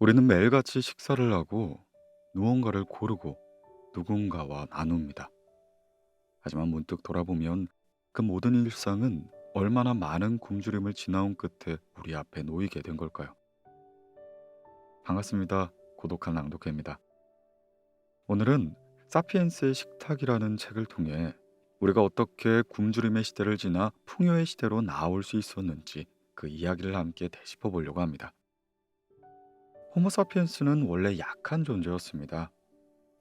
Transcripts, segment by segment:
우리는 매일같이 식사를 하고 무언가를 고르고 누군가와 나눕니다. 하지만 문득 돌아보면 그 모든 일상은 얼마나 많은 굶주림을 지나온 끝에 우리 앞에 놓이게 된 걸까요? 반갑습니다. 고독한 낭독회입니다. 오늘은 사피엔스의 식탁이라는 책을 통해 우리가 어떻게 굶주림의 시대를 지나 풍요의 시대로 나올 수 있었는지 그 이야기를 함께 되짚어 보려고 합니다. 호모사피엔스는 원래 약한 존재였습니다.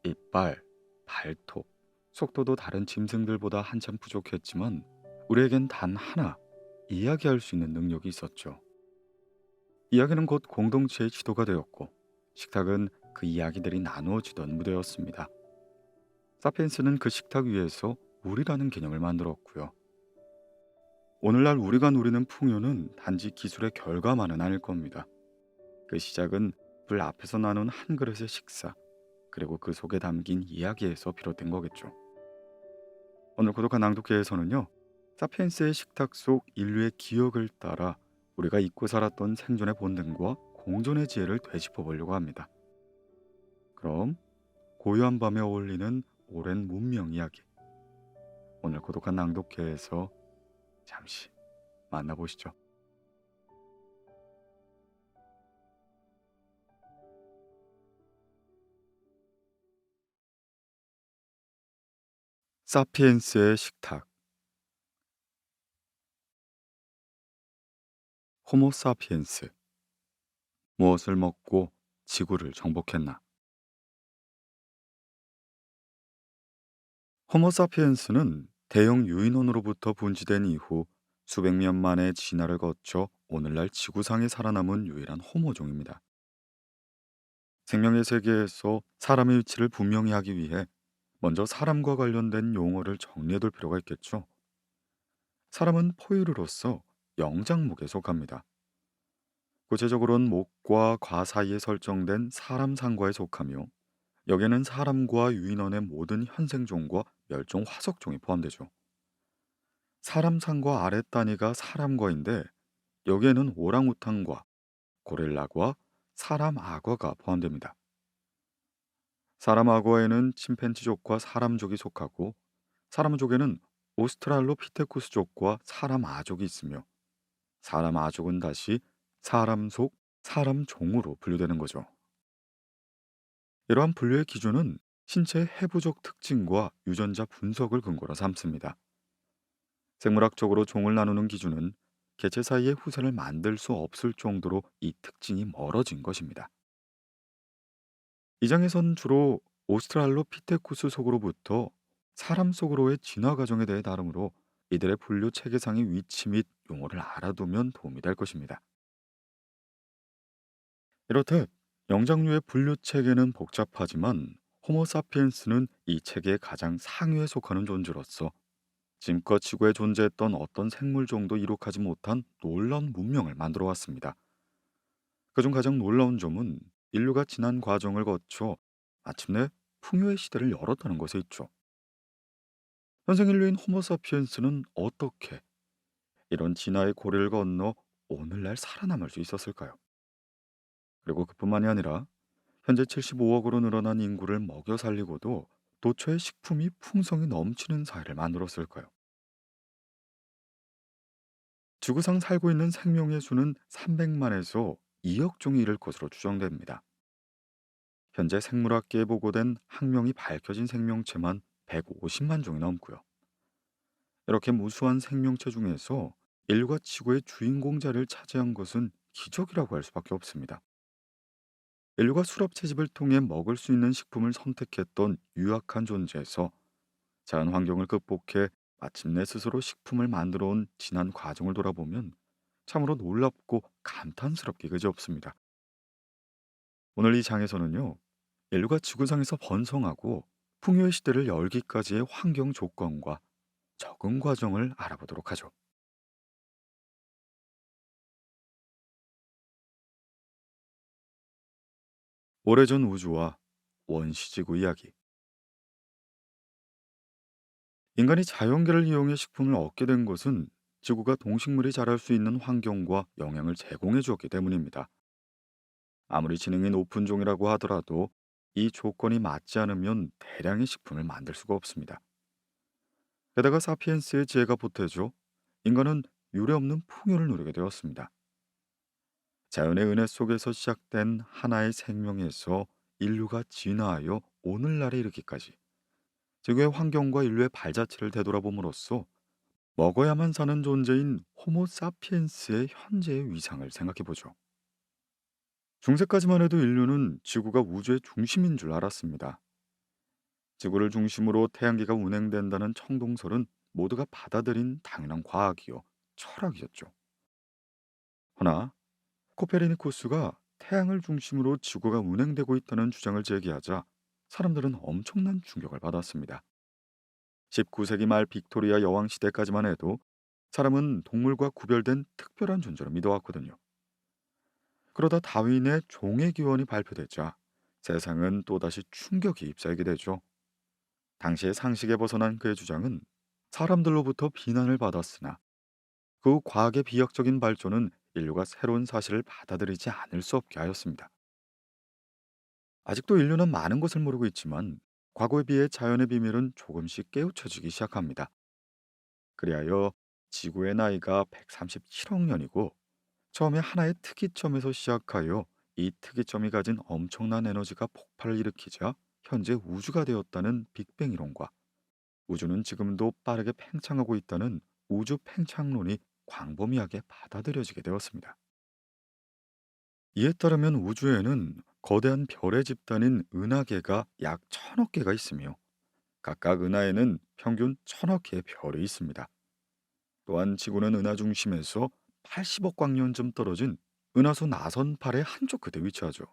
이빨, 발톱, 속도도 다른 짐승들보다 한참 부족했지만 우리에겐 단 하나 이야기할 수 있는 능력이 있었죠. 이야기는 곧 공동체의 지도가 되었고 식탁은 그 이야기들이 나누어지던 무대였습니다. 사피엔스는 그 식탁 위에서 우리라는 개념을 만들었고요. 오늘날 우리가 누리는 풍요는 단지 기술의 결과만은 아닐 겁니다. 그 시작은 불 앞에서 나눈 한 그릇의 식사, 그리고 그 속에 담긴 이야기에서 비롯된 거겠죠. 오늘 고독한 낭독회에서는요, 사피엔스의 식탁 속 인류의 기억을 따라 우리가 잊고 살았던 생존의 본능과 공존의 지혜를 되짚어 보려고 합니다. 그럼 고요한 밤에 어울리는 오랜 문명 이야기, 오늘 고독한 낭독회에서 잠시 만나보시죠. 사피엔스의 식탁. 호모 사피엔스. 무엇을 먹고 지구를 정복했나? 호모사피엔스는 대형 유인원으로부터 분지된 이후 수백 년 만의 진화를 거쳐 오늘날 지구상에 살아남은 유일한 호모종입니다. 생명의 세계에서 사람의 위치를 분명히 하기 위해 먼저 사람과 관련된 용어를 정리해둘 필요가 있겠죠. 사람은 포유류로서 영장목에 속합니다. 구체적으로는 목과 과 사이에 설정된 사람 상과에 속하며, 여기에는 사람과 유인원의 모든 현생종과 멸종 화석종이 포함되죠. 사람 상과 아래 단위가 사람과인데, 여기에는 오랑우탄과 고릴라과 사람 악어가 포함됩니다. 사람 악어에는 침팬지족과 사람족이 속하고, 사람족에는 오스트랄로피테쿠스족과 사람 아족이 있으며, 사람 아족은 다시 사람 속 사람종으로 분류되는 거죠. 이러한 분류의 기준은 신체의 해부적 특징과 유전자 분석을 근거로 삼습니다. 생물학적으로 종을 나누는 기준은 개체 사이의 후손을 만들 수 없을 정도로 이 특징이 멀어진 것입니다. 이 장에선 주로 오스트랄로피테쿠스 속으로부터 사람 속으로의 진화 과정에 대해 다루므로 이들의 분류 체계상의 위치 및 용어를 알아두면 도움이 될 것입니다. 이렇듯 영장류의 분류 체계는 복잡하지만 호모사피엔스는 이 체계의 가장 상위에 속하는 존재로서 지금껏 지구에 존재했던 어떤 생물종도 이룩하지 못한 놀라운 문명을 만들어 왔습니다. 그중 가장 놀라운 점은 인류가 지난 과정을 거쳐 마침내 풍요의 시대를 열었다는 것에 있죠. 현생 인류인 호모사피엔스는 어떻게 이런 진화의 고리를 건너 오늘날 살아남을 수 있었을까요? 그리고 그뿐만이 아니라 현재 75억으로 늘어난 인구를 먹여 살리고도 도처의 식품이 풍성이 넘치는 사회를 만들었을까요? 지구상 살고 있는 생명의 수는 300만에서 2억 종이 이를 것으로 추정됩니다. 현재 생물학계에 보고된 학명이 밝혀진 생명체만 150만 종이 넘고요. 이렇게 무수한 생명체 중에서 인류가 지구의 주인공 자리를 차지한 것은 기적이라고 할 수밖에 없습니다. 인류가 수렵 채집을 통해 먹을 수 있는 식품을 선택했던 유약한 존재에서 자연 환경을 극복해 마침내 스스로 식품을 만들어 온 지난 과정을 돌아보면 참으로 놀랍고 감탄스럽게 그지없습니다. 오늘 이 장에서는요, 인류가 지구상에서 번성하고 풍요의 시대를 열기까지의 환경 조건과 적응 과정을 알아보도록 하죠. 오래전 우주와 원시지구 이야기. 인간이 자연계를 이용해 식품을 얻게 된 것은 지구가 동식물이 자랄 수 있는 환경과 영향을 제공해 주었기 때문입니다. 아무리 지능이 높은 종이라고 하더라도 이 조건이 맞지 않으면 대량의 식품을 만들 수가 없습니다. 게다가 사피엔스의 지혜가 보태죠. 인간은 유례없는 풍요를 누리게 되었습니다. 자연의 은혜 속에서 시작된 하나의 생명에서 인류가 진화하여 오늘날에 이르기까지 지구의 환경과 인류의 발자취를 되돌아봄으로써 먹어야만 사는 존재인 호모 사피엔스의 현재의 위상을 생각해 보죠. 중세까지만 해도 인류는 지구가 우주의 중심인 줄 알았습니다. 지구를 중심으로 태양계가 운행된다는 청동설은 모두가 받아들인 당연한 과학이요, 철학이었죠. 허나 코페르니쿠스가 태양을 중심으로 지구가 운행되고 있다는 주장을 제기하자 사람들은 엄청난 충격을 받았습니다. 19세기 말 빅토리아 여왕 시대까지만 해도 사람은 동물과 구별된 특별한 존재로 믿어왔거든요. 그러다 다윈의 종의 기원이 발표되자 세상은 또다시 충격이 휩싸이게 되죠. 당시의 상식에 벗어난 그의 주장은 사람들로부터 비난을 받았으나 그 과학의 비약적인 발전은 인류가 새로운 사실을 받아들이지 않을 수 없게 하였습니다. 아직도 인류는 많은 것을 모르고 있지만 과거에 비해 자연의 비밀은 조금씩 깨우쳐지기 시작합니다. 그리하여 지구의 나이가 137억 년이고 처음에 하나의 특이점에서 시작하여 이 특이점이 가진 엄청난 에너지가 폭발을 일으키자 현재 우주가 되었다는 빅뱅 이론과 우주는 지금도 빠르게 팽창하고 있다는 우주 팽창론이 광범위하게 받아들여지게 되었습니다. 이에 따르면 우주에는 거대한 별의 집단인 은하계가 약 1000억 개가 있으며 각각 은하에는 평균 1000억 개의 별이 있습니다. 또한 지구는 은하 중심에서 80억 광년쯤 떨어진 은하수 나선팔의 한쪽 끝에 위치하죠.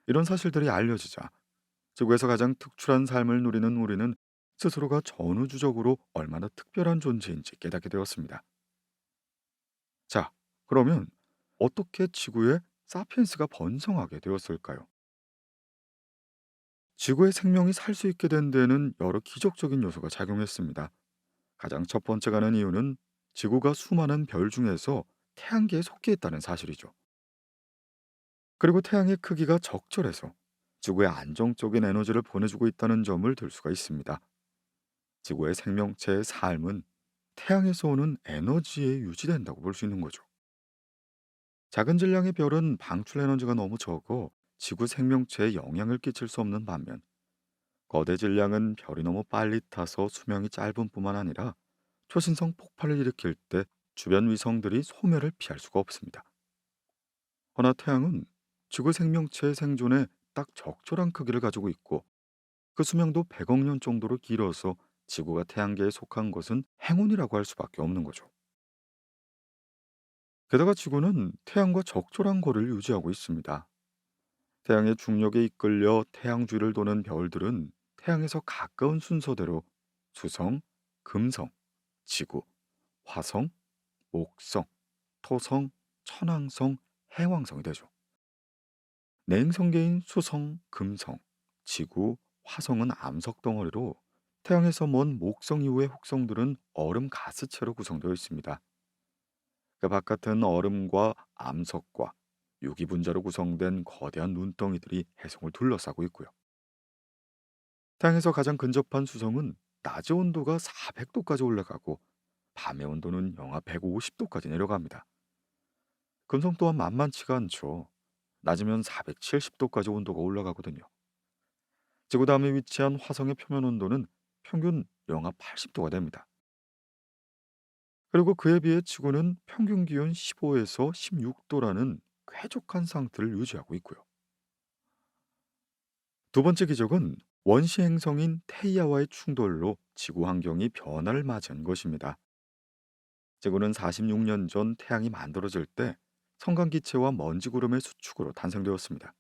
이런 사실들이 알려지자 지구에서 가장 특출한 삶을 누리는 우리는 스스로가 전우주적으로 얼마나 특별한 존재인지 깨닫게 되었습니다. 자, 그러면 어떻게 지구에 사피엔스가 번성하게 되었을까요? 지구의 생명이 살 수 있게 된 데에는 여러 기적적인 요소가 작용했습니다. 가장 첫 번째 가는 이유는 지구가 수많은 별 중에서 태양계에 속해 있다는 사실이죠. 그리고 태양의 크기가 적절해서 지구에 안정적인 에너지를 보내주고 있다는 점을 들 수가 있습니다. 지구의 생명체의 삶은 태양에서 오는 에너지에 유지된다고 볼 수 있는 거죠. 작은 질량의 별은 방출 에너지가 너무 적어 지구 생명체에 영향을 끼칠 수 없는 반면 거대 질량은 별이 너무 빨리 타서 수명이 짧은 뿐만 아니라 초신성 폭발을 일으킬 때 주변 위성들이 소멸을 피할 수가 없습니다. 허나 태양은 지구 생명체의 생존에 딱 적절한 크기를 가지고 있고 그 수명도 100억 년 정도로 길어서 지구가 태양계에 속한 것은 행운이라고 할 수밖에 없는 거죠. 게다가 지구는 태양과 적절한 거리를 유지하고 있습니다. 태양의 중력에 이끌려 태양 주위를 도는 별들은 태양에서 가까운 순서대로 수성, 금성, 지구, 화성, 목성, 토성, 천왕성, 해왕성이 되죠. 내행성계인 수성, 금성, 지구, 화성은 암석 덩어리로 태양에서 먼 목성 이후의 혹성들은 얼음 가스체로 구성되어 있습니다. 그 바깥은 얼음과 암석과 유기 분자로 구성된 거대한 눈덩이들이 해성을 둘러싸고 있고요. 태양에서 가장 근접한 수성은 낮의 온도가 400도까지 올라가고 밤의 온도는 영하 150도까지 내려갑니다. 금성 또한 만만치가 않죠. 낮이면 470도까지 온도가 올라가거든요. 지구 다음에 위치한 화성의 표면 온도는 평균 영하 80도가 됩니다. 그리고 그에 비해 지구는 평균 기온 15에서 16도라는 쾌적한 상태를 유지하고 있고요. 두 번째 기적은 원시 행성인 테이아와의 충돌로 지구 환경이 변화를 맞은 것입니다. 지구는 46년 전 태양이 만들어질 때 성간기체와 먼지 구름의 수축으로 탄생되었습니다.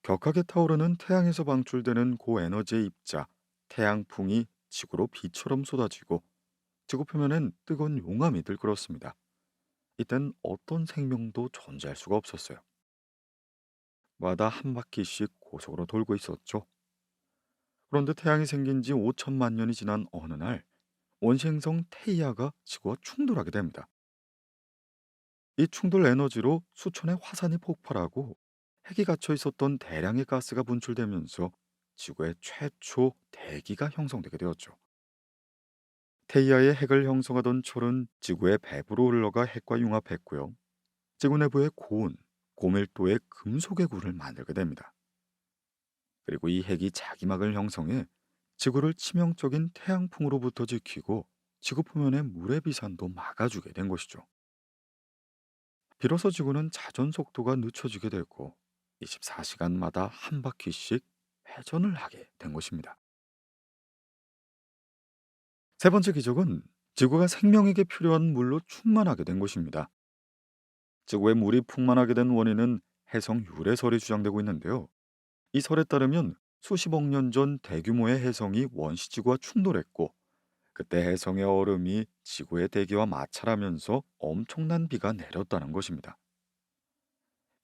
격하게 타오르는 태양에서 방출되는 고에너지의 입자, 태양풍이 지구로 비처럼 쏟아지고 지구 표면엔 뜨거운 용암이 들끓었습니다. 이땐 어떤 생명도 존재할 수가 없었어요. 마다 한 바퀴씩 고속으로 돌고 있었죠. 그런데 태양이 생긴 지 5천만 년이 지난 어느 날 원시행성 테이아가 지구와 충돌하게 됩니다. 이 충돌 에너지로 수천의 화산이 폭발하고 핵이 갇혀 있었던 대량의 가스가 분출되면서 지구의 최초 대기가 형성되게 되었죠. 태이아의 핵을 형성하던 철은 지구의 배부로 흘러가 핵과 융합했고요. 지구 내부의 고온, 고밀도의 금속의 구를 만들게 됩니다. 그리고 이 핵이 자기막을 형성해 지구를 치명적인 태양풍으로부터 지키고 지구 표면의 물의 비산도 막아주게 된 것이죠. 비로소 지구는 자전 속도가 늦춰지게 되고 24시간마다 한 바퀴씩 회전을 하게 된 것입니다. 세 번째 기적은 지구가 생명에게 필요한 물로 충만하게 된 것입니다. 지구에 물이 풍만하게 된 원인은 해성 유래설이 주장되고 있는데요. 이 설에 따르면 수십억 년 전 대규모의 해성이 원시지구와 충돌했고, 그때 해성의 얼음이 지구의 대기와 마찰하면서 엄청난 비가 내렸다는 것입니다.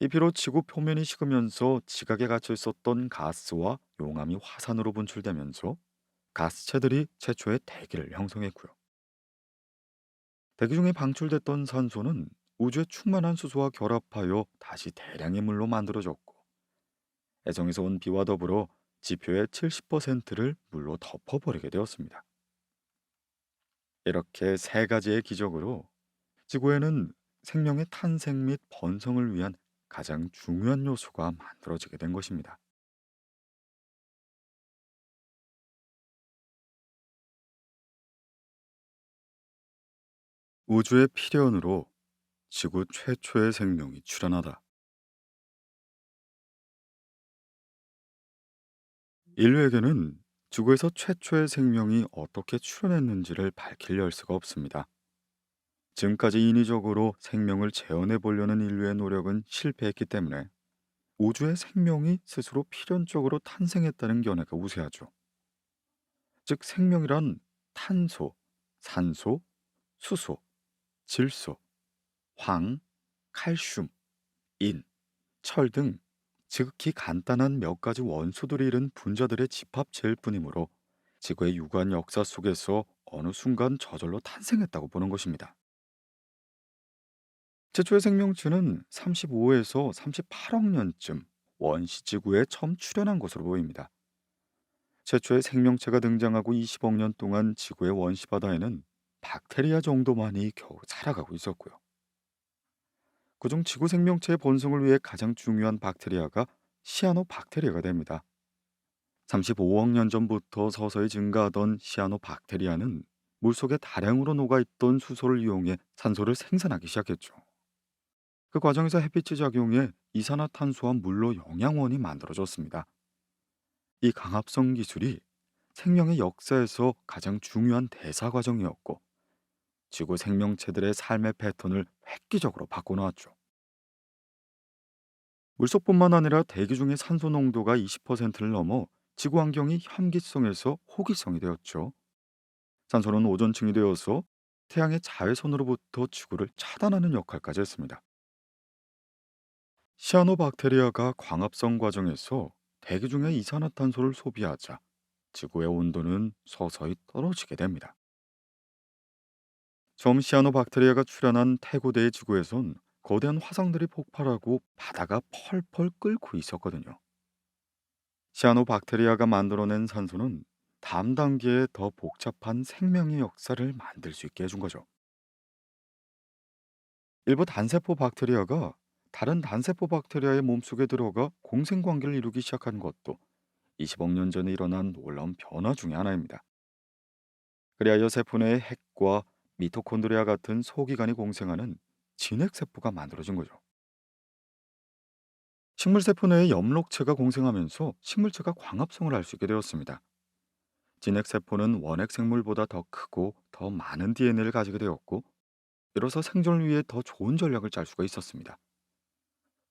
이 비로 지구 표면이 식으면서 지각에 갇혀 있었던 가스와 용암이 화산으로 분출되면서 가스체들이 최초의 대기를 형성했고요. 대기 중에 방출됐던 산소는 우주의 충만한 수소와 결합하여 다시 대량의 물로 만들어졌고, 해성에서 온 비와 더불어 지표의 70%를 물로 덮어버리게 되었습니다. 이렇게 세 가지의 기적으로 지구에는 생명의 탄생 및 번성을 위한 가장 중요한 요소가 만들어지게 된 것입니다. 우주의 필연으로 지구 최초의 생명이 출현하다. 인류에게는 지구에서 최초의 생명이 어떻게 출현했는지를 밝히려 할 수가 없습니다. 지금까지 인위적으로 생명을 재현해 보려는 인류의 노력은 실패했기 때문에 우주의 생명이 스스로 필연적으로 탄생했다는 견해가 우세하죠. 즉 생명이란 탄소, 산소, 수소, 질소, 황, 칼슘, 인, 철 등 지극히 간단한 몇 가지 원소들이 이룬 분자들의 집합체일 뿐이므로 지구의 유구한 역사 속에서 어느 순간 저절로 탄생했다고 보는 것입니다. 최초의 생명체는 35에서 38억 년쯤 원시 지구에 처음 출현한 것으로 보입니다. 최초의 생명체가 등장하고 20억 년 동안 지구의 원시 바다에는 박테리아 정도만이 겨우 살아가고 있었고요. 그중 지구 생명체의 번성을 위해 가장 중요한 박테리아가 시아노박테리아가 됩니다. 35억 년 전부터 서서히 증가하던 시아노박테리아는 물속에 다량으로 녹아있던 수소를 이용해 산소를 생산하기 시작했죠. 그 과정에서 햇빛이 작용해 이산화탄소와 물로 영양원이 만들어졌습니다. 이 강합성 기술이 생명의 역사에서 가장 중요한 대사 과정이었고, 지구 생명체들의 삶의 패턴을 획기적으로 바꿔놓았죠. 물속뿐만 아니라 대기 중의 산소 농도가 20%를 넘어 지구 환경이 현기성에서 호기성이 되었죠. 산소는 오존층이 되어서 태양의 자외선으로부터 지구를 차단하는 역할까지 했습니다. 시아노박테리아가 광합성 과정에서 대기 중의 이산화탄소를 소비하자 지구의 온도는 서서히 떨어지게 됩니다. 처음 시아노박테리아가 출현한 태고대의 지구에선 거대한 화성들이 폭발하고 바다가 펄펄 끓고 있었거든요. 시아노박테리아가 만들어낸 산소는 다음 단계에 더 복잡한 생명의 역사를 만들 수 있게 해준 거죠. 일부 단세포 박테리아가 다른 단세포 박테리아의 몸속에 들어가 공생관계를 이루기 시작한 것도 20억 년 전에 일어난 놀라운 변화 중의 하나입니다. 그리하여 세포 내의 핵과 미토콘드리아 같은 소기관이 공생하는 진핵세포가 만들어진 거죠. 식물세포 내의 엽록체가 공생하면서 식물체가 광합성을 할 수 있게 되었습니다. 진핵세포는 원핵생물보다 더 크고 더 많은 DNA를 가지게 되었고, 이로써 생존을 위해 더 좋은 전략을 짤 수가 있었습니다.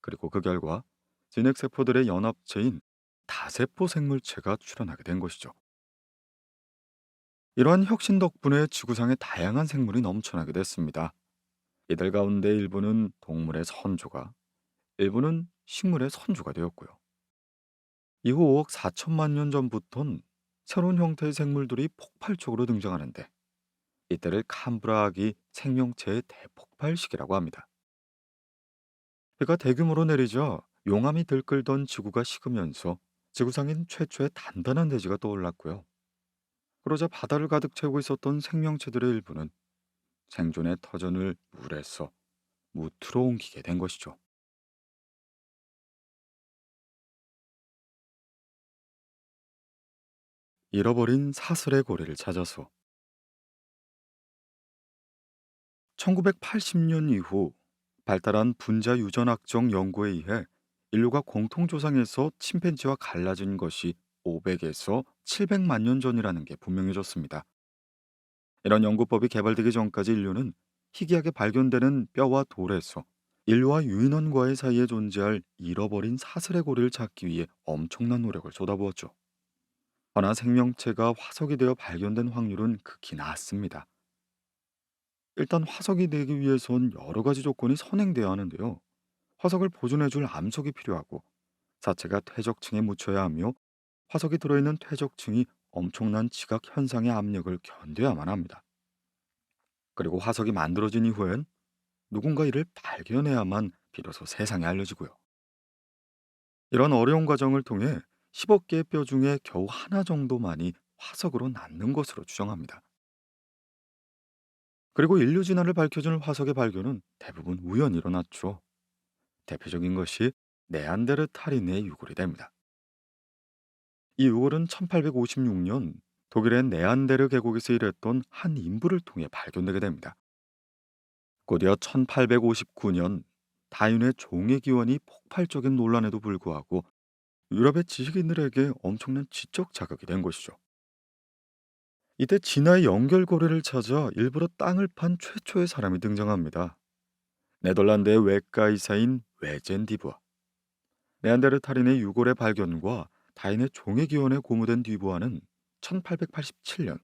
그리고 그 결과 진핵세포들의 연합체인 다세포 생물체가 출현하게 된 것이죠. 이러한 혁신 덕분에 지구상에 다양한 생물이 넘쳐나게 됐습니다. 이들 가운데 일부는 동물의 선조가, 일부는 식물의 선조가 되었고요. 이후 5억 4천만 년 전부터는 새로운 형태의 생물들이 폭발적으로 등장하는데, 이때를 캄브라악이 생명체의 대폭발 시기라고 합니다. 비가 대규모로 내리자 용암이 들끓던 지구가 식으면서 지구상인 최초의 단단한 대지가 떠올랐고요. 그러자 바다를 가득 채우고 있었던 생명체들의 일부는 생존의 터전을 물에서 무트로 옮기게 된 것이죠. 잃어버린 사슬의 고리를 찾아서 1980년 이후 발달한 분자 유전학적 연구에 의해 인류가 공통 조상에서 침팬지와 갈라진 것이 500에서 700만 년 전이라는 게 분명해졌습니다. 이런 연구법이 개발되기 전까지 인류는 희귀하게 발견되는 뼈와 돌에서 인류와 유인원과의 사이에 존재할 잃어버린 사슬의 고리를 찾기 위해 엄청난 노력을 쏟아부었죠. 허나 생명체가 화석이 되어 발견된 확률은 극히 낮습니다. 일단 화석이 되기 위해선 여러 가지 조건이 선행돼야 하는데요. 화석을 보존해줄 암석이 필요하고 자체가 퇴적층에 묻혀야 하며 화석이 들어있는 퇴적층이 엄청난 지각 현상의 압력을 견뎌야만 합니다. 그리고 화석이 만들어진 이후엔 누군가 이를 발견해야만 비로소 세상에 알려지고요. 이런 어려운 과정을 통해 10억 개의 뼈 중에 겨우 하나 정도만이 화석으로 남는 것으로 추정합니다. 그리고 인류 진화를 밝혀준 화석의 발견은 대부분 우연히 일어났죠. 대표적인 것이 네안데르탈인의 유골이 됩니다. 이 유골은 1856년 독일의 네안데르 계곡에서 일했던 한 인부를 통해 발견되게 됩니다. 곧이어 1859년 다윈의 종의 기원이 폭발적인 논란에도 불구하고 유럽의 지식인들에게 엄청난 지적 자극이 된 것이죠. 이때 진화의 연결고리를 찾아 일부러 땅을 판 최초의 사람이 등장합니다. 네덜란드의 외과 의사인 외젠 디부아. 네안데르탈인의 유골의 발견과 다인의 종의 기원에 고무된 디부아는 1887년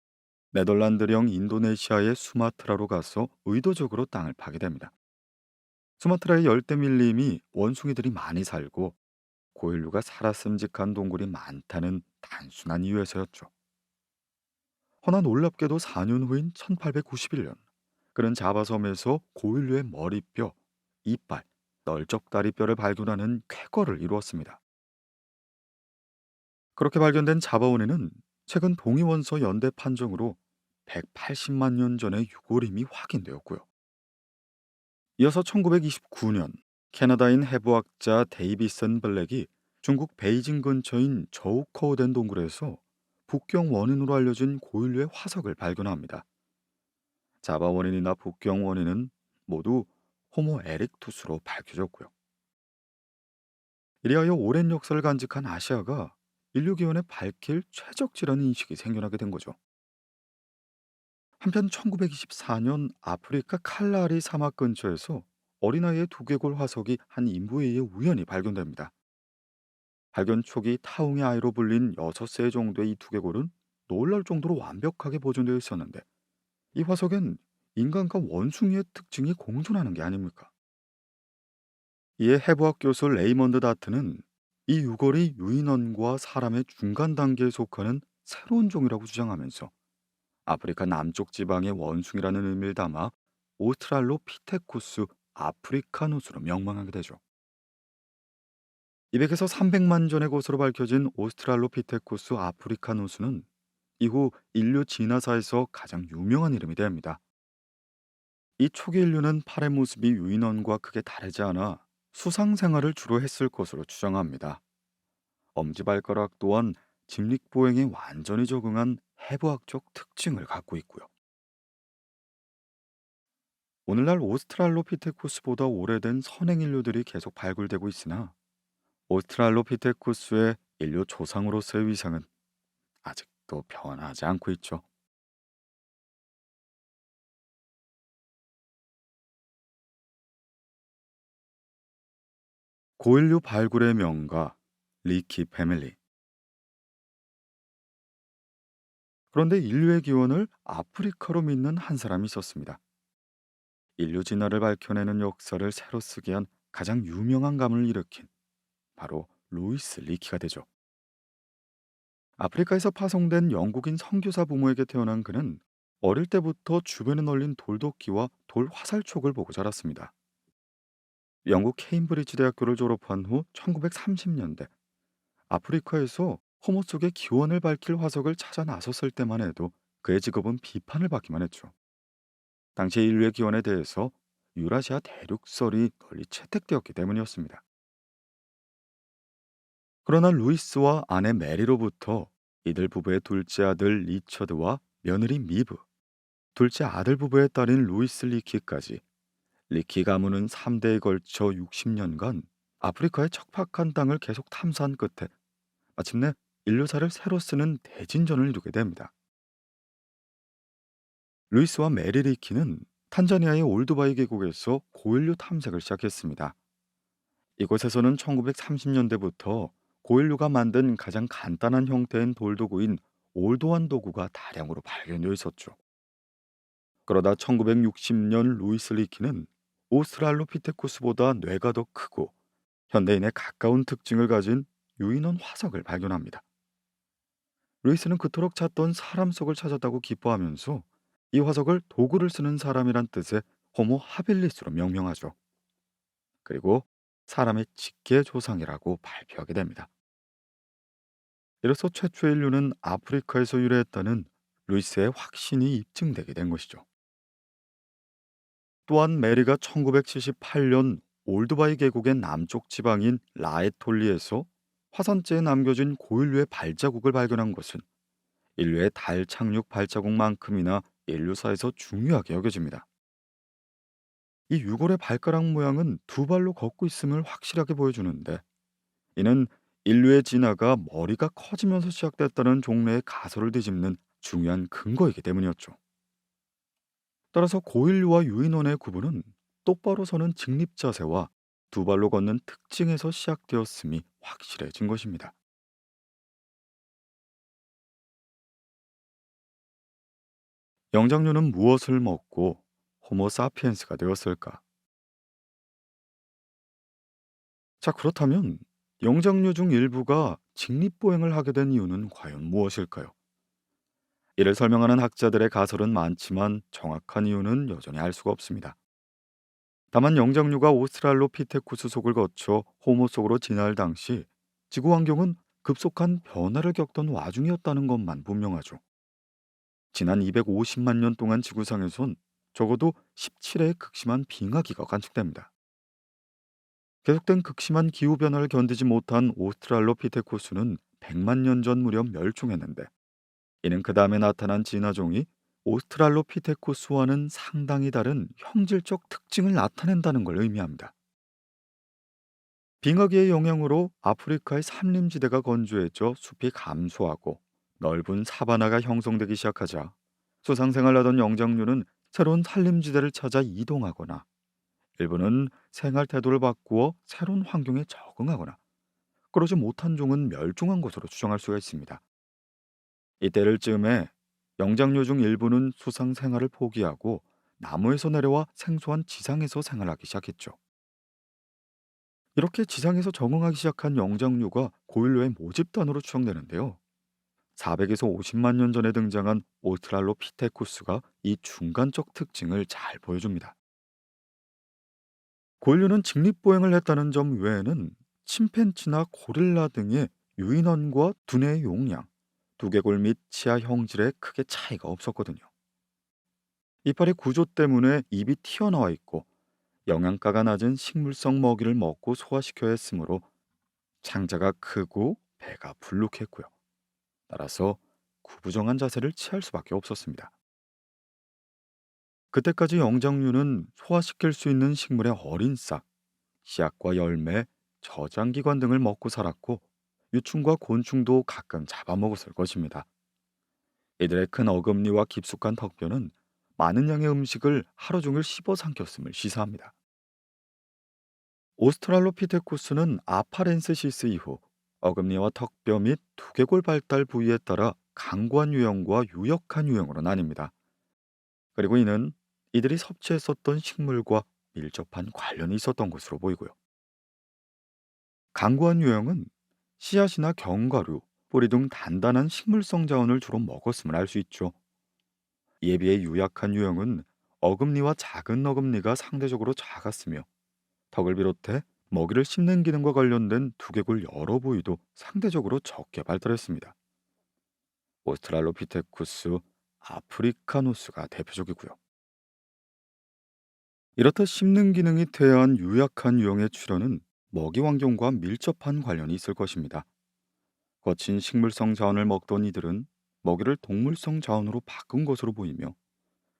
네덜란드령 인도네시아의 수마트라로 가서 의도적으로 땅을 파게 됩니다. 수마트라의 열대 밀림이 원숭이들이 많이 살고 고인류가 살았음직한 동굴이 많다는 단순한 이유에서였죠. 허나 놀랍게도 4년 후인 1891년 그는 자바섬에서 고인류의 머리뼈, 이빨, 널쩍다리뼈를 발견하는 쾌거를 이루었습니다. 그렇게 발견된 자바원에는 최근 동위원소 연대 판정으로 180만 년 전의 유골임이 확인되었고요. 이어서 1929년 캐나다인 해부학자 데이비슨 블랙이 중국 베이징 근처인 저우커우덴 동굴에서 북경 원인으로 알려진 고인류의 화석을 발견합니다. 자바 원인이나 북경 원인은 모두 호모 에릭투스로 밝혀졌고요. 이리하여 오랜 역사를 간직한 아시아가 인류 기원에 밝힐 최적지라는 인식이 생겨나게 된 거죠. 한편 1924년 아프리카 칼라리 사막 근처에서 어린아이의 두개골 화석이 한 인부에 의해 우연히 발견됩니다. 발견 초기 타웅의 아이로 불린 6세 정도의 이 두개골은 놀랄 정도로 완벽하게 보존되어 있었는데 이 화석엔 인간과 원숭이의 특징이 공존하는 게 아닙니까? 이에 해부학 교수 레이먼드 다트는 이 유골이 유인원과 사람의 중간 단계에 속하는 새로운 종이라고 주장하면서 아프리카 남쪽 지방의 원숭이라는 의미를 담아 오스트랄로피테쿠스 아프리카누스로 명명하게 되죠. 200에서 300만 전의 것으로 밝혀진 오스트랄로피테쿠스 아프리카누스는 이후 인류 진화사에서 가장 유명한 이름이 됩니다. 이 초기 인류는 팔의 모습이 유인원과 크게 다르지 않아 수상 생활을 주로 했을 것으로 추정합니다. 엄지발가락 또한 직립보행에 완전히 적응한 해부학적 특징을 갖고 있고요. 오늘날 오스트랄로피테쿠스보다 오래된 선행 인류들이 계속 발굴되고 있으나 오스트랄로피테쿠스의 인류 조상으로서의 위상은 아직도 변하지 않고 있죠. 고인류 발굴의 명가 리키 패밀리. 그런데 인류의 기원을 아프리카로 믿는 한 사람이 있었습니다. 인류 진화를 밝혀내는 역사를 새로 쓰게 한 가장 유명한 가문을 일으킨 바로 루이스 리키가 되죠. 아프리카에서 파송된 영국인 선교사 부모에게 태어난 그는 어릴 때부터 주변에 널린 돌도끼와 돌 화살촉을 보고 자랐습니다. 영국 케임브리지 대학교를 졸업한 후 1930년대 아프리카에서 호모 속의 기원을 밝힐 화석을 찾아 나섰을 때만 해도 그의 직업은 비판을 받기만 했죠. 당시 인류의 기원에 대해서 유라시아 대륙설이 널리 채택되었기 때문이었습니다. 그러나 루이스와 아내 메리로부터 이들 부부의 둘째 아들 리처드와 며느리 미브, 둘째 아들 부부의 딸인 루이스 리키까지 리키 가문은 3대에 걸쳐 60년간 아프리카의 척박한 땅을 계속 탐사한 끝에 마침내 인류사를 새로 쓰는 대진전을 이루게 됩니다. 루이스와 메리 리키는 탄자니아의 올드바이 계곡에서 고인류 탐색을 시작했습니다. 이곳에서는 1930년대부터 고인류가 만든 가장 간단한 형태인 돌도구인 올도환 도구가 다량으로 발견되어 있었죠. 그러다 1960년 루이스 리키는 오스트랄로피테쿠스보다 뇌가 더 크고 현대인에 가까운 특징을 가진 유인원 화석을 발견합니다. 루이스는 그토록 찾던 사람 속을 찾았다고 기뻐하면서 이 화석을 도구를 쓰는 사람이란 뜻의 호모 하빌리스로 명명하죠. 그리고 사람의 직계 조상이라고 발표하게 됩니다. 이로써 최초의 인류는 아프리카에서 유래했다는 루이스의 확신이 입증되게 된 것이죠. 또한 메리가 1978년 올드바이 계곡의 남쪽 지방인 라에톨리에서 화산재에 남겨진 고인류의 발자국을 발견한 것은 인류의 달 착륙 발자국만큼이나 인류사에서 중요하게 여겨집니다. 이 유골의 발가락 모양은 두 발로 걷고 있음을 확실하게 보여주는데, 이는 인류의 진화가 머리가 커지면서 시작됐다는 종래의 가설을 뒤집는 중요한 근거이기 때문이었죠. 따라서 고인류와 유인원의 구분은 똑바로 서는 직립 자세와 두 발로 걷는 특징에서 시작되었음이 확실해진 것입니다. 영장류는 무엇을 먹고 호모 사피엔스가 되었을까? 자, 그렇다면 영장류 중 일부가 직립보행을 하게 된 이유는 과연 무엇일까요? 이를 설명하는 학자들의 가설은 많지만 정확한 이유는 여전히 알 수가 없습니다. 다만 영장류가 오스트랄로피테쿠스 속을 거쳐 호모 속으로 진화할 당시 지구 환경은 급속한 변화를 겪던 와중이었다는 것만 분명하죠. 지난 250만 년 동안 지구상에선 적어도 17회의 극심한 빙하기가 관측됩니다. 계속된 극심한 기후 변화를 견디지 못한 오스트랄로피테쿠스는 100만 년 전 무렵 멸종했는데, 이는 그 다음에 나타난 진화종이 오스트랄로피테쿠스와는 상당히 다른 형질적 특징을 나타낸다는 걸 의미합니다. 빙하기의 영향으로 아프리카의 산림지대가 건조해져 숲이 감소하고 넓은 사바나가 형성되기 시작하자 수상생활하던 영장류는 새로운 산림지대를 찾아 이동하거나, 일부는 생활 태도를 바꾸어 새로운 환경에 적응하거나, 그러지 못한 종은 멸종한 것으로 추정할 수가 있습니다. 이때를 즈음에 영장류 중 일부는 수상 생활을 포기하고 나무에서 내려와 생소한 지상에서 생활하기 시작했죠. 이렇게 지상에서 적응하기 시작한 영장류가 고인류의 모집단으로 추정되는데요. 400에서 50만 년 전에 등장한 오스트랄로피테쿠스가 이 중간적 특징을 잘 보여줍니다. 고인류는 직립보행을 했다는 점 외에는 침팬지나 고릴라 등의 유인원과 두뇌의 용량, 두개골 및 치아 형질에 크게 차이가 없었거든요. 이빨의 구조 때문에 입이 튀어나와 있고 영양가가 낮은 식물성 먹이를 먹고 소화시켜야 했으므로 창자가 크고 배가 불룩했고요. 따라서 구부정한 자세를 취할 수밖에 없었습니다. 그때까지 영장류는 소화시킬 수 있는 식물의 어린 싹, 씨앗과 열매, 저장기관 등을 먹고 살았고, 유충과 곤충도 가끔 잡아먹었을 것입니다. 이들의 큰 어금니와 깊숙한 턱뼈는 많은 양의 음식을 하루 종일 씹어 삼켰음을 시사합니다. 오스트랄로피테쿠스는 아파렌시스 이후 어금니와 턱뼈 및 두개골 발달 부위에 따라 강고한 유형과 유역한 유형으로 나뉩니다. 그리고 이는 이들이 섭취했었던 식물과 밀접한 관련이 있었던 것으로 보이고요. 강고한 유형은 씨앗이나 견과류, 뿌리 등 단단한 식물성 자원을 주로 먹었음을 알 수 있죠. 이에 비해 유약한 유형은 어금니와 작은 어금니가 상대적으로 작았으며 턱을 비롯해 먹이를 씹는 기능과 관련된 두개골 여러 부위도 상대적으로 적게 발달했습니다. 오스트랄로피테쿠스 아프리카누스가 대표적이고요. 이렇듯 씹는 기능이 퇴화한 유약한 유형의 출현은 먹이 환경과 밀접한 관련이 있을 것입니다. 거친 식물성 자원을 먹던 이들은 먹이를 동물성 자원으로 바꾼 것으로 보이며,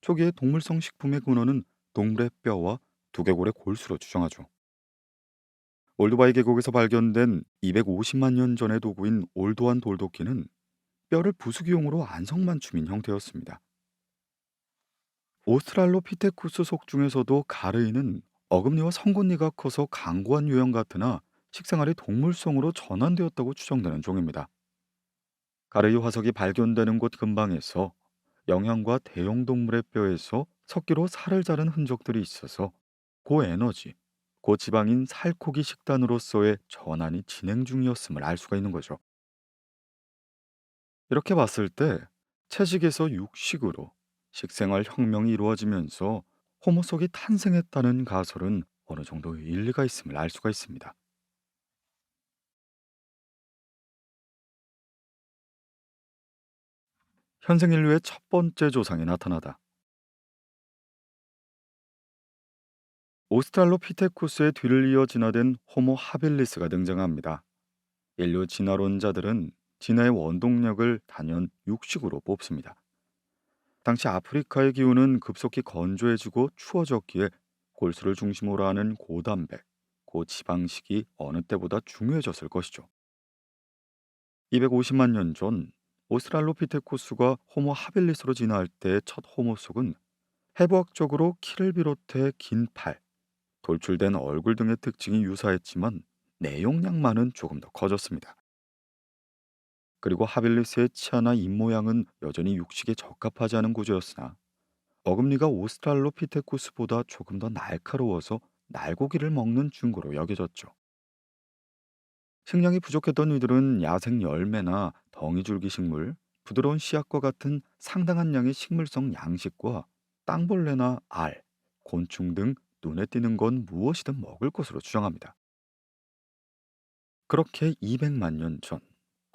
초기의 동물성 식품의 근원은 동물의 뼈와 두개골의 골수로 추정하죠. 올드바이 계곡에서 발견된 250만 년 전의 도구인 올도한 돌도끼는 뼈를 부수기용으로 안성맞춤인 형태였습니다. 오스트랄로피테쿠스 속 중에서도 가르이는 어금니와 성근니가 커서 강고한 유형 같으나 식생활이 동물성으로 전환되었다고 추정되는 종입니다. 가르이 화석이 발견되는 곳 근방에서 영양과 대형 동물의 뼈에서 석기로 살을 자른 흔적들이 있어서 고에너지, 고지방인 살코기 식단으로서의 전환이 진행 중이었음을 알 수가 있는 거죠. 이렇게 봤을 때 채식에서 육식으로 식생활 혁명이 이루어지면서 호모속이 탄생했다는 가설은 어느 정도 일리가 있음을 알 수가 있습니다. 현생 인류의 첫 번째 조상이 나타나다. 오스트랄로피테쿠스의 뒤를 이어 진화된 호모 하빌리스가 등장합니다. 인류 진화론자들은 진화의 원동력을 단연 육식으로 뽑습니다. 당시 아프리카의 기후는 급속히 건조해지고 추워졌기에 골수를 중심으로 하는 고단백, 고지방식이 어느 때보다 중요해졌을 것이죠. 250만 년 전 오스트랄로피테쿠스가 호모 하빌리스로 진화할 때의 첫 호모속은 해부학적으로 키를 비롯해 긴 팔, 돌출된 얼굴 등의 특징이 유사했지만 내용량만은 조금 더 커졌습니다. 그리고 하빌리스의 치아나 입 모양은 여전히 육식에 적합하지 않은 구조였으나, 어금니가 오스트랄로피테쿠스보다 조금 더 날카로워서 날고기를 먹는 증거로 여겨졌죠. 식량이 부족했던 이들은 야생 열매나 덩이줄기 식물, 부드러운 씨앗과 같은 상당한 양의 식물성 양식과 땅벌레나 알, 곤충 등 눈에 띄는 건 무엇이든 먹을 것으로 추정합니다. 그렇게 200만 년 전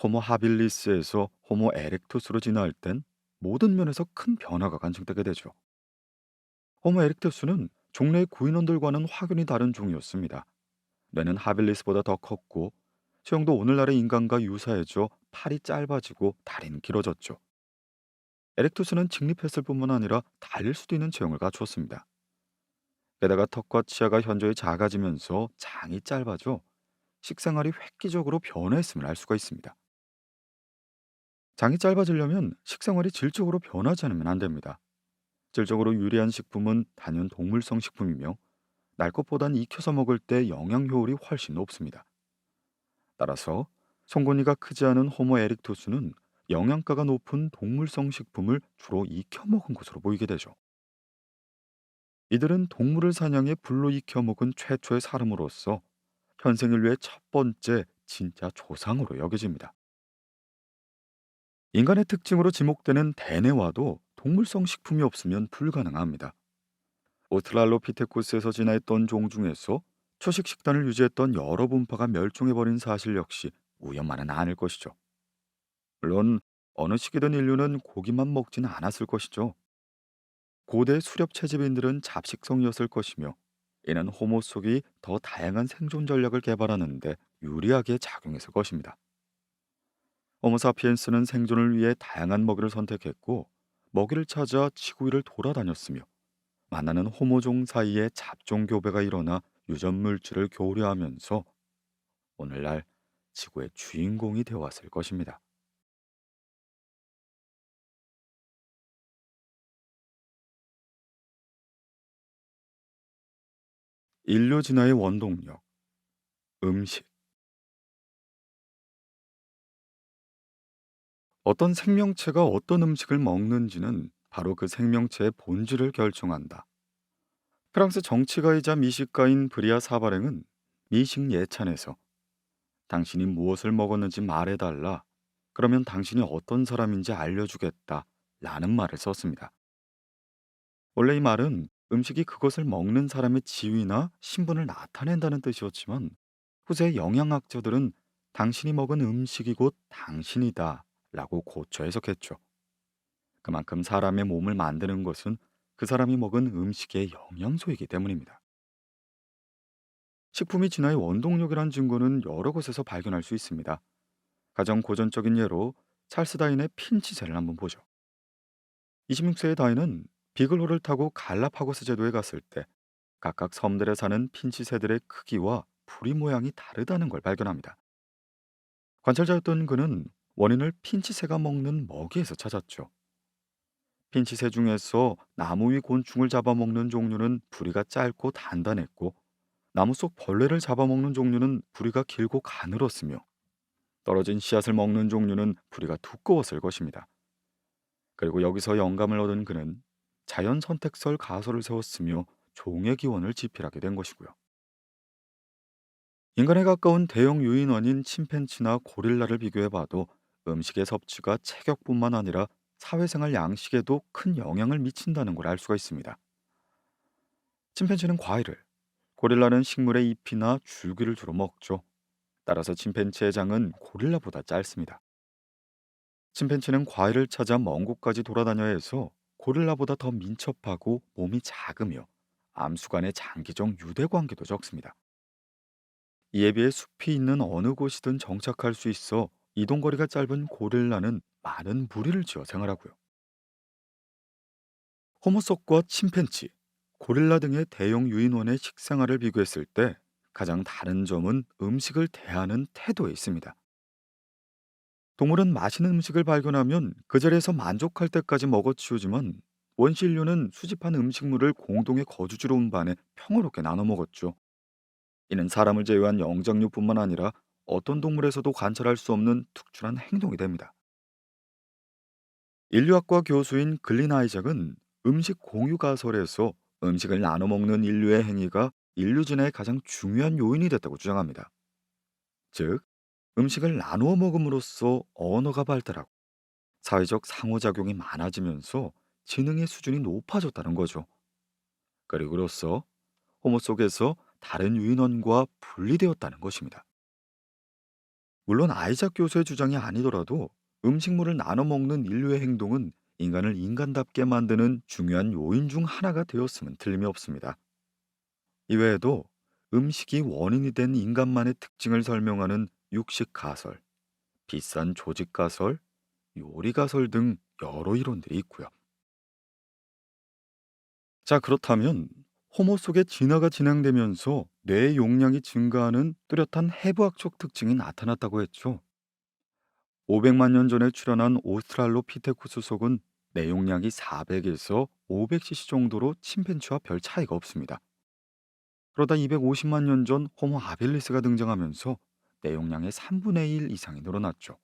호모 하빌리스에서 호모 에렉투스로 진화할 땐 모든 면에서 큰 변화가 관측되게 되죠. 호모 에렉투스는 종래의 구인원들과는 확연히 다른 종이었습니다. 뇌는 하빌리스보다 더 컸고, 체형도 오늘날의 인간과 유사해져 팔이 짧아지고 다리는 길어졌죠. 에렉투스는 직립했을 뿐만 아니라 달릴 수도 있는 체형을 갖추었습니다. 게다가 턱과 치아가 현저히 작아지면서 장이 짧아져 식생활이 획기적으로 변화했음을 알 수가 있습니다. 장이 짧아지려면 식생활이 질적으로 변하지 않으면 안 됩니다. 질적으로 유리한 식품은 단연 동물성 식품이며, 날 것보단 익혀서 먹을 때 영양 효율이 훨씬 높습니다. 따라서 송곳니가 크지 않은 호모 에릭투스는 영양가가 높은 동물성 식품을 주로 익혀 먹은 것으로 보이게 되죠. 이들은 동물을 사냥해 불로 익혀 먹은 최초의 사람으로서 현생 인류의 첫 번째 진짜 조상으로 여겨집니다. 인간의 특징으로 지목되는 대뇌화도 동물성 식품이 없으면 불가능합니다. 오스트랄로피테쿠스에서 진화했던 종 중에서 초식 식단을 유지했던 여러 분파가 멸종해버린 사실 역시 우연만은 아닐 것이죠. 물론 어느 시기든 인류는 고기만 먹지는 않았을 것이죠. 고대 수렵 채집인들은 잡식성이었을 것이며, 이는 호모 속이 더 다양한 생존 전략을 개발하는데 유리하게 작용했을 것입니다. 호모사피엔스는 생존을 위해 다양한 먹이를 선택했고, 먹이를 찾아 지구 위를 돌아다녔으며, 만나는 호모종 사이에 잡종 교배가 일어나 유전 물질을 교류하면서 오늘날 지구의 주인공이 되어왔을 것입니다. 인류 진화의 원동력, 음식. 어떤 생명체가 어떤 음식을 먹는지는 바로 그 생명체의 본질을 결정한다. 프랑스 정치가이자 미식가인 브리아 사바랭은 미식 예찬에서 당신이 무엇을 먹었는지 말해달라, 그러면 당신이 어떤 사람인지 알려주겠다 라는 말을 썼습니다. 원래 이 말은 음식이 그것을 먹는 사람의 지위나 신분을 나타낸다는 뜻이었지만 후세 영양학자들은 당신이 먹은 음식이 곧 당신이다 라고 고쳐 해석했죠. 그만큼 사람의 몸을 만드는 것은 그 사람이 먹은 음식의 영양소이기 때문입니다. 식품이 진화의 원동력이란 증거는 여러 곳에서 발견할 수 있습니다. 가장 고전적인 예로 찰스 다인의 핀치새를 한번 보죠. 26세의 다인은 비글호를 타고 갈라파고스 제도에 갔을 때 각각 섬들에 사는 핀치새들의 크기와 부리 모양이 다르다는 걸 발견합니다. 관찰자였던 그는 원인을 핀치새가 먹는 먹이에서 찾았죠. 핀치새 중에서 나무 위 곤충을 잡아먹는 종류는 부리가 짧고 단단했고, 나무 속 벌레를 잡아먹는 종류는 부리가 길고 가늘었으며, 떨어진 씨앗을 먹는 종류는 부리가 두꺼웠을 것입니다. 그리고 여기서 영감을 얻은 그는 자연 선택설 가설을 세웠으며 종의 기원을 지필하게 된 것이고요. 인간에 가까운 대형 유인원인 침팬치나 고릴라를 비교해봐도 음식의 섭취가 체격뿐만 아니라 사회생활 양식에도 큰 영향을 미친다는 걸 알 수가 있습니다. 침팬치는 과일을, 고릴라는 식물의 잎이나 줄기를 주로 먹죠. 따라서 침팬치의 장은 고릴라보다 짧습니다. 침팬치는 과일을 찾아 먼 곳까지 돌아다녀야 해서 고릴라보다 더 민첩하고 몸이 작으며 암수 간의 장기적 유대 관계도 적습니다. 이에 비해 숲이 있는 어느 곳이든 정착할 수 있어 이동거리가 짧은 고릴라는 많은 무리를 지어 생활하고요. 호모속과 침팬치, 고릴라 등의 대형 유인원의 식생활을 비교했을 때 가장 다른 점은 음식을 대하는 태도에 있습니다. 동물은 맛있는 음식을 발견하면 그 자리에서 만족할 때까지 먹어치우지만, 원시 인류는 수집한 음식물을 공동의 거주지로 온 반에 평화롭게 나눠 먹었죠. 이는 사람을 제외한 영장류뿐만 아니라 어떤 동물에서도 관찰할 수 없는 특출한 행동이 됩니다. 인류학과 교수인 글린 아이작은 음식 공유 가설에서 음식을 나눠 먹는 인류의 행위가 인류 진화의 가장 중요한 요인이 됐다고 주장합니다. 즉, 음식을 나누어 먹음으로써 언어가 발달하고 사회적 상호작용이 많아지면서 지능의 수준이 높아졌다는 거죠. 그리고로써 호모 속에서 다른 유인원과 분리되었다는 것입니다. 물론 아이작 교수의 주장이 아니더라도 음식물을 나눠 먹는 인류의 행동은 인간을 인간답게 만드는 중요한 요인 중 하나가 되었음은 틀림이 없습니다. 이외에도 음식이 원인이 된 인간만의 특징을 설명하는 육식 가설, 비싼 조직 가설, 요리 가설 등 여러 이론들이 있고요. 자, 그렇다면 호모 속의 진화가 진행되면서 뇌의 용량이 증가하는 뚜렷한 해부학적 특징이 나타났다고 했죠. 500만 년 전에 출현한 오스트랄로피테쿠스 속은 내용량이 400에서 500cc 정도로 침팬지와 별 차이가 없습니다. 그러다 250만 년 전 호모 아빌리스가 등장하면서 내용량의 3분의 1 이상이 늘어났죠.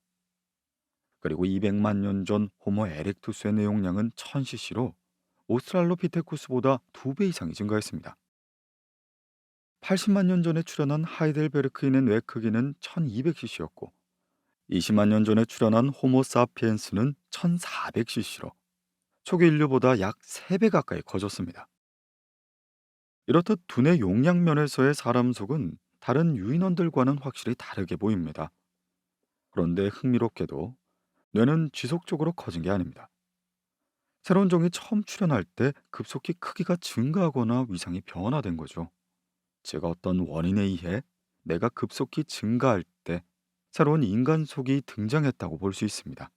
그리고 200만 년 전 호모 에렉투스의 내용량은 1000cc로 오스트랄로피테쿠스보다 2배 이상이 증가했습니다. 80만 년 전에 출현한 하이델베르크인의 뇌 크기는 1200cc였고, 20만 년 전에 출현한 호모 사피엔스는 1400cc로 초기 인류보다 약 3배 가까이 커졌습니다. 이렇듯 두뇌 용량 면에서의 사람 속은 다른 유인원들과는 확실히 다르게 보입니다. 그런데 흥미롭게도 뇌는 지속적으로 커진 게 아닙니다. 새로운 종이 처음 출현할 때 급속히 크기가 증가하거나 위상이 변화된 거죠. 즉, 어떤 원인에 의해 뇌가 급속히 증가할 때 새로운 인간 속이 등장했다고 볼 수 있습니다.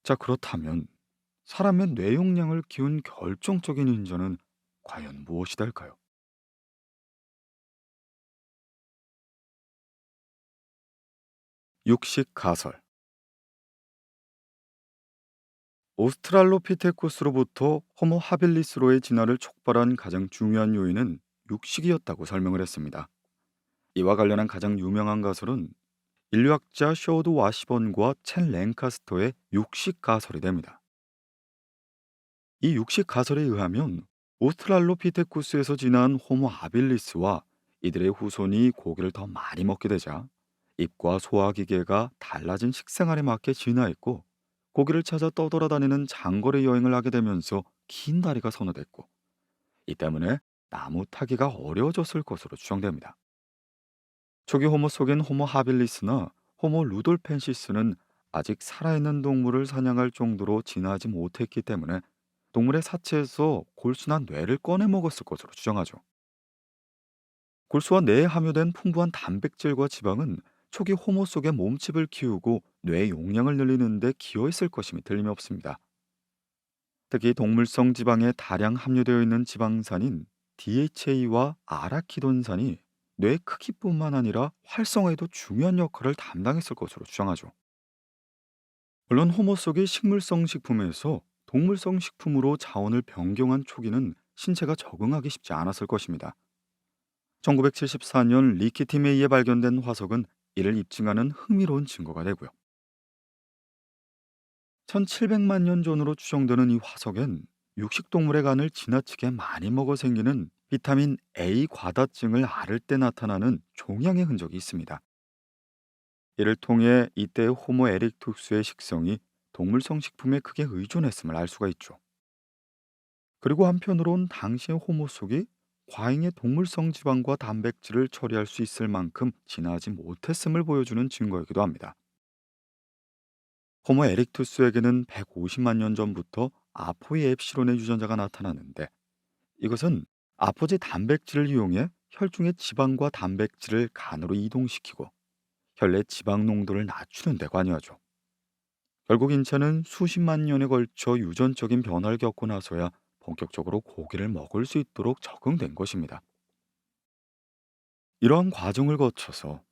자, 그렇다면 사람의 뇌 용량을 키운 결정적인 인자는 과연 무엇이 될까요? 육식 가설. 오스트랄로피테쿠스로부터 호모 하빌리스로의 진화를 촉발한 가장 중요한 요인은 육식이었다고 설명을 했습니다. 이와 관련한 가장 유명한 가설은 인류학자 쇼드 와시번과 첸 랭카스터의 육식 가설이 됩니다. 이 육식 가설에 의하면 오스트랄로피테쿠스에서 진화한 호모 아빌리스와 이들의 후손이 고기를 더 많이 먹게 되자 입과 소화기계가 달라진 식생활에 맞게 진화했고, 고기를 찾아 떠돌아다니는 장거리 여행을 하게 되면서 긴 다리가 선호됐고, 이 때문에 나무 타기가 어려워졌을 것으로 추정됩니다. 초기 호모 속인 호모 하빌리스나 호모 루돌펜시스는 아직 살아있는 동물을 사냥할 정도로 진화하지 못했기 때문에 동물의 사체에서 골수나 뇌를 꺼내 먹었을 것으로 추정하죠. 골수와 뇌에 함유된 풍부한 단백질과 지방은 초기 호모 속의 몸집을 키우고 뇌 용량을 늘리는 데 기여했을 것임이 틀림없습니다. 특히 동물성 지방에 다량 함유되어 있는 지방산인 DHA와 아라키돈산이 뇌 크기뿐만 아니라 활성화에도 중요한 역할을 담당했을 것으로 추정하죠. 물론 호모 속의 식물성 식품에서 동물성 식품으로 자원을 변경한 초기는 신체가 적응하기 쉽지 않았을 것입니다. 1974년 리키팀에 의해 발견된 화석은 이를 입증하는 흥미로운 증거가 되고요. 1700만 년 전으로 추정되는 이 화석엔 육식동물의 간을 지나치게 많이 먹어 생기는 비타민 A 과다증을 앓을 때 나타나는 종양의 흔적이 있습니다. 이를 통해 이때의 호모 에릭투스의 식성이 동물성 식품에 크게 의존했음을 알 수가 있죠. 그리고 한편으론 당시의 호모 속이 과잉의 동물성 지방과 단백질을 처리할 수 있을 만큼 진화하지 못했음을 보여주는 증거이기도 합니다. 호모 에릭투스에게는 150만 년 전부터 아포이 엡시론의 유전자가 나타났는데, 이것은 아포지 단백질을 이용해 혈중의 지방과 단백질을 간으로 이동시키고 혈내 지방 농도를 낮추는 데 관여하죠. 결국 인체는 수십만 년에 걸쳐 유전적인 변화를 겪고 나서야 본격적으로 고기를 먹을 수 있도록 적응된 것입니다. 이러한 과정을 거쳐서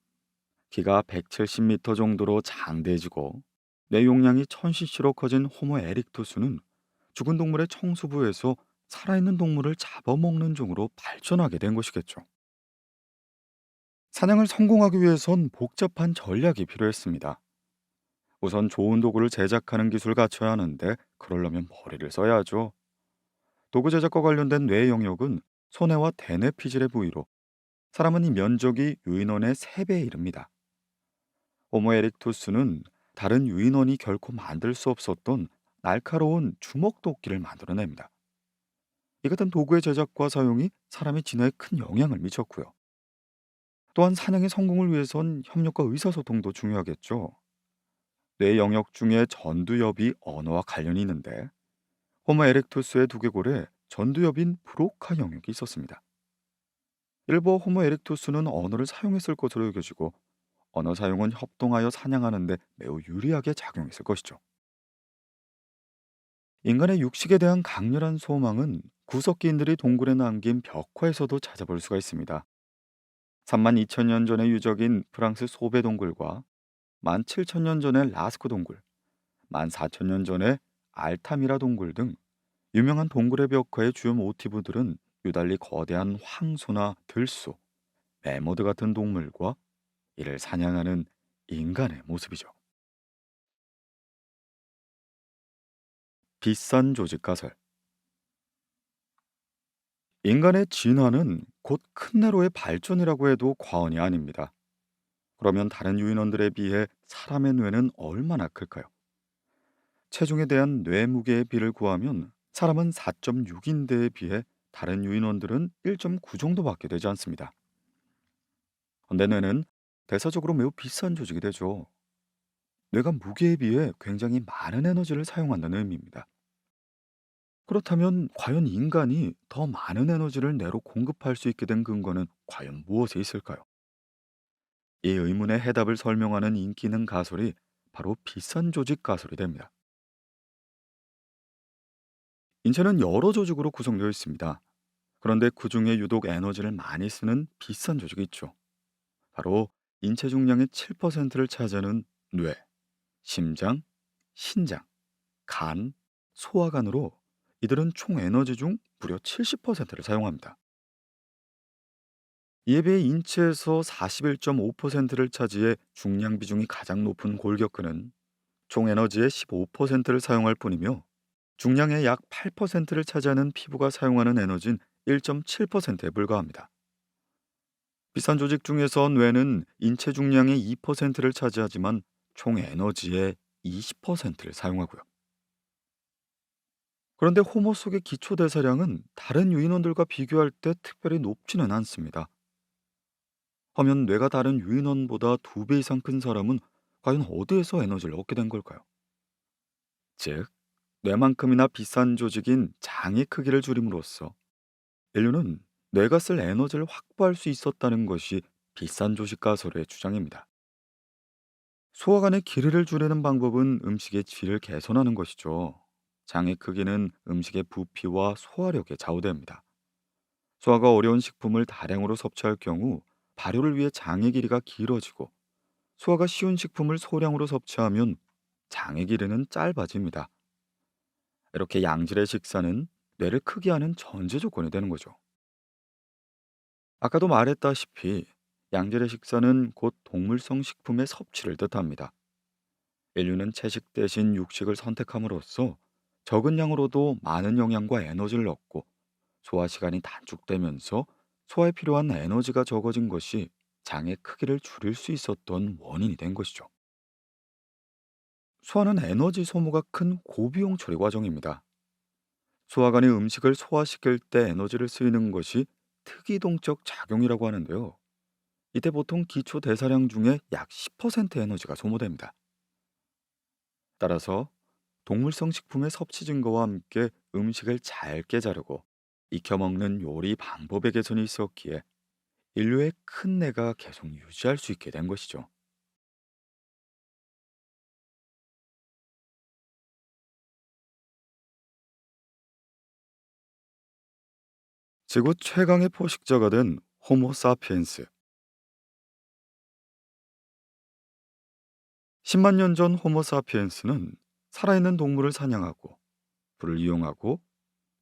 키가 170m 정도로 장대해지고 뇌 용량이 1000cc로 커진 호모 에릭투스는 죽은 동물의 청수부에서 살아있는 동물을 잡아먹는 종으로 발전하게 된 것이겠죠. 사냥을 성공하기 위해선 복잡한 전략이 필요했습니다. 우선 좋은 도구를 제작하는 기술을 갖춰야 하는데, 그러려면 머리를 써야 하죠. 도구 제작과 관련된 뇌 영역은 소뇌와 대뇌 피질의 부위로 사람은 이 면적이 유인원의 3배에 이릅니다. 호모 에릭투스는 다른 유인원이 결코 만들 수 없었던 날카로운 주먹 도끼를 만들어냅니다. 이 같은 도구의 제작과 사용이 사람의 진화에 큰 영향을 미쳤고요. 또한 사냥의 성공을 위해선 협력과 의사소통도 중요하겠죠. 뇌 영역 중에 전두엽이 언어와 관련이 있는데, 호모 에렉투스의 두개골에 전두엽인 브로카 영역이 있었습니다. 일부 호모 에렉투스는 언어를 사용했을 것으로 여겨지고, 언어 사용은 협동하여 사냥하는 데 매우 유리하게 작용했을 것이죠. 인간의 육식에 대한 강렬한 소망은 구석기인들이 동굴에 남긴 벽화에서도 찾아볼 수가 있습니다. 3만 2천 년 전의 유적인 프랑스 소베 동굴과 1만 7천 년 전의 라스코 동굴, 1만 4천 년 전의 알타미라 동굴 등 유명한 동굴의 벽화의 주요 모티브들은 유달리 거대한 황소나 들소, 매머드 같은 동물과 이를 사냥하는 인간의 모습이죠. 비싼 조직 가설. 인간의 진화는 곧 큰 내로의 발전이라고 해도 과언이 아닙니다. 그러면 다른 유인원들에 비해 사람의 뇌는 얼마나 클까요? 체중에 대한 뇌 무게의 비를 구하면 사람은 4.6인대에 비해 다른 유인원들은 1.9 정도밖에 되지 않습니다. 근데 뇌는 대사적으로 매우 비싼 조직이 되죠. 뇌가 무게에 비해 굉장히 많은 에너지를 사용한다는 의미입니다. 그렇다면 과연 인간이 더 많은 에너지를 뇌로 공급할 수 있게 된 근거는 과연 무엇에 있을까요? 이 의문의 해답을 설명하는 인기 있는 가설이 바로 비싼 조직 가설이 됩니다. 인체는 여러 조직으로 구성되어 있습니다. 그런데 그 중에 유독 에너지를 많이 쓰는 비싼 조직이 있죠. 바로 인체 중량의 7%를 차지하는 뇌, 심장, 신장, 간, 소화관으로 이들은 총 에너지 중 무려 70%를 사용합니다. 이에 비해 인체에서 41.5%를 차지해 중량 비중이 가장 높은 골격근은 총 에너지의 15%를 사용할 뿐이며, 중량의 약 8%를 차지하는 피부가 사용하는 에너지는 1.7%에 불과합니다. 비싼 조직 중에서 뇌는 인체 중량의 2%를 차지하지만 총 에너지의 20%를 사용하고요. 그런데 호모 속의 기초 대사량은 다른 유인원들과 비교할 때 특별히 높지는 않습니다. 하면 뇌가 다른 유인원보다 2배 이상 큰 사람은 과연 어디에서 에너지를 얻게 된 걸까요? 즉, 뇌만큼이나 비싼 조직인 장의 크기를 줄임으로써 인류는 뇌가 쓸 에너지를 확보할 수 있었다는 것이 비싼 조직 가설의 주장입니다. 소화관의 길이를 줄이는 방법은 음식의 질을 개선하는 것이죠. 장의 크기는 음식의 부피와 소화력에 좌우됩니다. 소화가 어려운 식품을 다량으로 섭취할 경우 발효를 위해 장의 길이가 길어지고, 소화가 쉬운 식품을 소량으로 섭취하면 장의 길이는 짧아집니다. 이렇게 양질의 식사는 뇌를 크게 하는 전제 조건이 되는 거죠. 아까도 말했다시피 양질의 식사는 곧 동물성 식품의 섭취를 뜻합니다. 인류는 채식 대신 육식을 선택함으로써 적은 양으로도 많은 영양과 에너지를 얻고, 소화 시간이 단축되면서 소화에 필요한 에너지가 적어진 것이 장의 크기를 줄일 수 있었던 원인이 된 것이죠. 소화는 에너지 소모가 큰 고비용 처리 과정입니다. 소화관이 음식을 소화시킬 때 에너지를 쓰이는 것이 특이동적 작용이라고 하는데요. 이때 보통 기초 대사량 중에 약 10% 에너지가 소모됩니다. 따라서 동물성 식품의 섭취 증가와 함께 음식을 잘게 자르고 익혀 먹는 요리 방법의 개선이 있었기에 인류의 큰 뇌가 계속 유지할 수 있게 된 것이죠. 지구 최강의 포식자가 된 호모 사피엔스. 10만 년 전 호모 사피엔스는 살아있는 동물을 사냥하고 불을 이용하고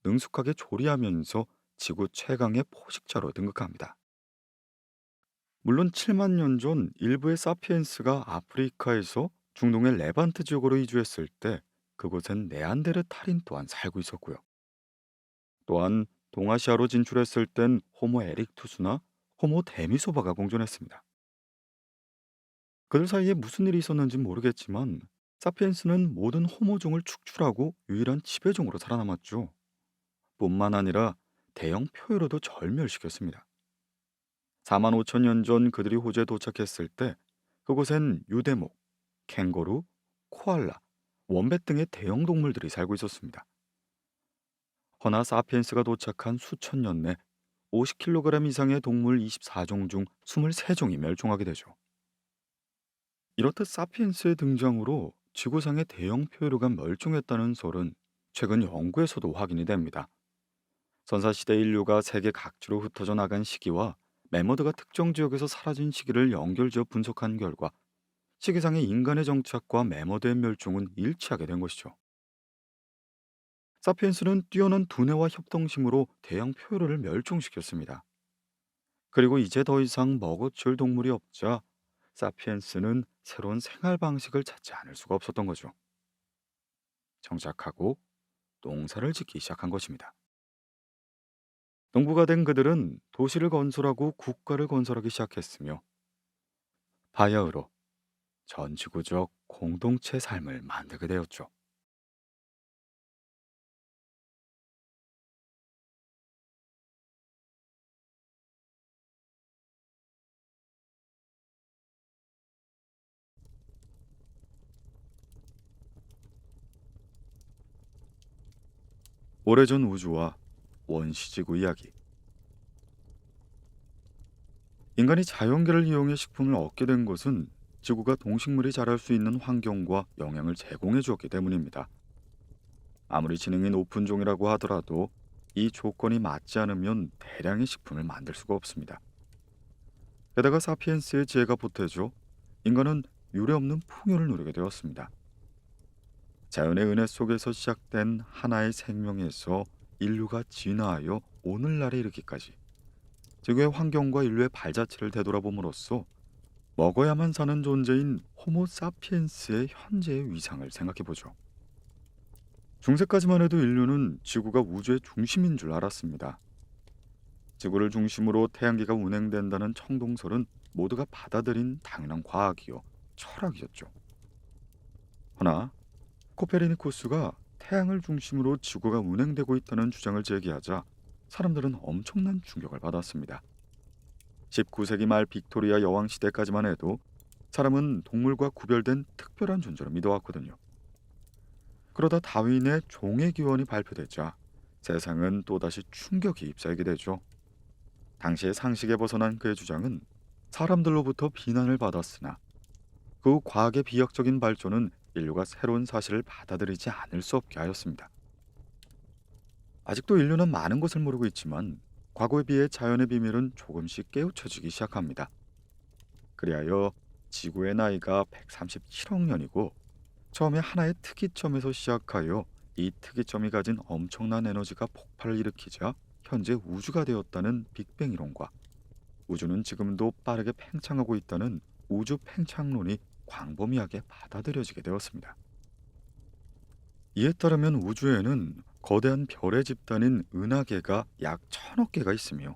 능숙하게 조리하면서 지구 최강의 포식자로 등극합니다. 물론 7만 년 전 일부의 사피엔스가 아프리카에서 중동의 레반트 지역으로 이주했을 때 그곳엔 네안데르탈인 또한 살고 있었고요. 또한 동아시아로 진출했을 땐 호모 에릭투스나 호모 데미소바가 공존했습니다. 그들 사이에 무슨 일이 있었는지 모르겠지만 사피엔스는 모든 호모종을 축출하고 유일한 지배종으로 살아남았죠. 뿐만 아니라 대형 표유로도 절멸시켰습니다. 4만 5천 년 전 그들이 호주에 도착했을 때 그곳엔 유대목, 캥거루, 코알라, 원뱃 등의 대형 동물들이 살고 있었습니다. 허나 사피엔스가 도착한 수천 년 내 50kg 이상의 동물 24종 중 23종이 멸종하게 되죠. 이렇듯 사피엔스의 등장으로 지구상의 대형 표류가 멸종했다는 설은 최근 연구에서도 확인이 됩니다. 선사시대 인류가 세계 각지로 흩어져 나간 시기와 매머드가 특정 지역에서 사라진 시기를 연결지어 분석한 결과 시기상의 인간의 정착과 매머드의 멸종은 일치하게 된 것이죠. 사피엔스는 뛰어난 두뇌와 협동심으로 대형 표류를 멸종시켰습니다. 그리고 이제 더 이상 먹어칠 동물이 없자 사피엔스는 새로운 생활 방식을 찾지 않을 수가 없었던 거죠. 정착하고 농사를 짓기 시작한 것입니다. 농부가 된 그들은 도시를 건설하고 국가를 건설하기 시작했으며 바야흐로 전 지구적 공동체 삶을 만들게 되었죠. 오래전 우주와 원시지구 이야기. 인간이 자연계를 이용해 식품을 얻게 된 것은 지구가 동식물이 자랄 수 있는 환경과 영향을 제공해 주었기 때문입니다. 아무리 지능이 높은 종이라고 하더라도 이 조건이 맞지 않으면 대량의 식품을 만들 수가 없습니다. 게다가 사피엔스의 지혜가 보태져 인간은 유례없는 풍요를 누리게 되었습니다. 자연의 은혜 속에서 시작된 하나의 생명에서 인류가 진화하여 오늘날에 이르기까지 지구의 환경과 인류의 발자취를 되돌아봄으로써 먹어야만 사는 존재인 호모 사피엔스의 현재의 위상을 생각해보죠. 중세까지만 해도 인류는 지구가 우주의 중심인 줄 알았습니다. 지구를 중심으로 태양계가 운행된다는 청동설은 모두가 받아들인 당연한 과학이요 철학이었죠. 허나 코페르니쿠스가 태양을 중심으로 지구가 운행되고 있다는 주장을 제기하자 사람들은 엄청난 충격을 받았습니다. 19세기 말 빅토리아 여왕 시대까지만 해도 사람은 동물과 구별된 특별한 존재로 믿어왔거든요. 그러다 다윈의 종의 기원이 발표되자 세상은 또다시 충격이 휩싸이게 되죠. 당시의 상식에 벗어난 그의 주장은 사람들로부터 비난을 받았으나 그 후 과학의 비약적인 발전은 인류가 새로운 사실을 받아들이지 않을 수 없게 하였습니다. 아직도 인류는 많은 것을 모르고 있지만 과거에 비해 자연의 비밀은 조금씩 깨우쳐지기 시작합니다. 그리하여 지구의 나이가 137억 년이고 처음에 하나의 특이점에서 시작하여 이 특이점이 가진 엄청난 에너지가 폭발을 일으키자 현재 우주가 되었다는 빅뱅 이론과 우주는 지금도 빠르게 팽창하고 있다는 우주 팽창론이 광범위하게 받아들여지게 되었습니다. 이에 따르면 우주에는 거대한 별의 집단인 은하계가 약 1000억 개가 있으며